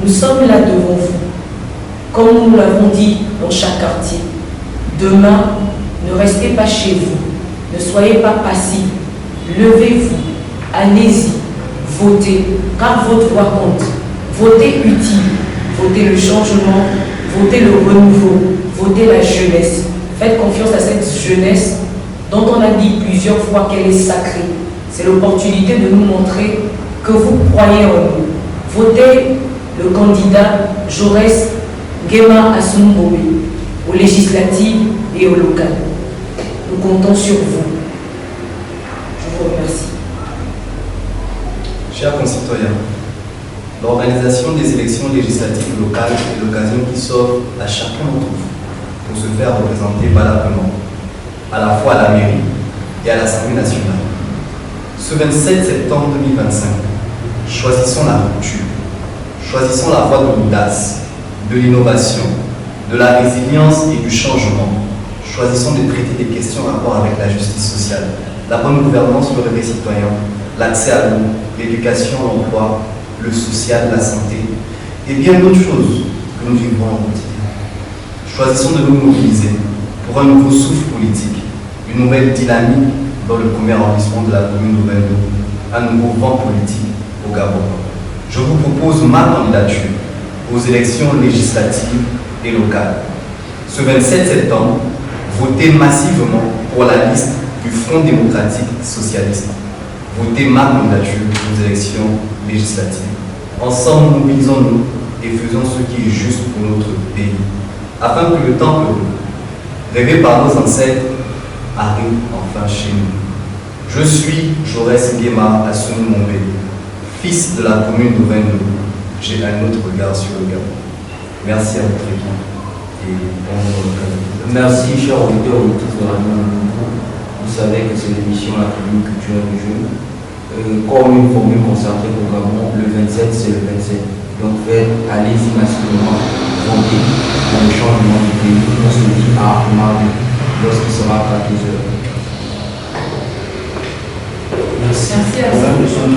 Nous sommes là devant vous, comme nous l'avons dit dans chaque quartier. Demain, ne restez pas chez vous, ne soyez pas passifs, levez-vous, allez-y, votez, car votre voix compte. Votez utile, votez le changement, votez le renouveau, votez la jeunesse. Faites confiance à cette jeunesse dont on a dit plusieurs fois qu'elle est sacrée. C'est l'opportunité de nous montrer que vous croyez en nous. Votez le candidat Jaurès Nguema Assoumbobé aux législatives et aux locales. Nous comptons sur vous. Je vous remercie. Chers concitoyens, l'organisation des élections législatives locales est l'occasion qui s'offre à chacun d'entre vous pour se faire représenter valablement, à la fois à la mairie et à l'Assemblée nationale. Ce 27 septembre 2025, choisissons la rupture, choisissons la voie de l'audace, de l'innovation, de la résilience et du changement. Choisissons de traiter des questions en rapport avec la justice sociale, la bonne gouvernance, le réveil citoyen, l'accès à l'eau, l'éducation, l'emploi, le social, la santé et bien d'autres choses que nous vivrons au quotidien. Choisissons de nous mobiliser pour un nouveau souffle politique, une nouvelle dynamique dans le premier arrondissement de la commune de Moundou, un nouveau vent politique au Gabon. Je vous propose ma candidature aux élections législatives et locales. Ce 27 septembre, votez massivement pour la liste du Front démocratique socialiste. Votez ma candidature aux élections législatives. Ensemble, mobilisons-nous et faisons ce qui est juste pour notre pays, afin que le temps rêvé par nos ancêtres arrive enfin chez nous. Je suis Jaurès Nguema Assoumbobé, fils de la commune de Moundou. J'ai un autre regard sur le Gabon. Merci à votre équipe et bonjour. Merci, chers auditeurs et auditrices de Radio Moundou. Vous savez que c'est l'émission La Tribune culturelle du jeune. Comme une formule concentrée au Gabon, le 27 c'est le 27. Donc allez-y massivement, votez pour le changement du pays. On se dit à mardi, lorsqu'il sera à 14h. Merci à vous.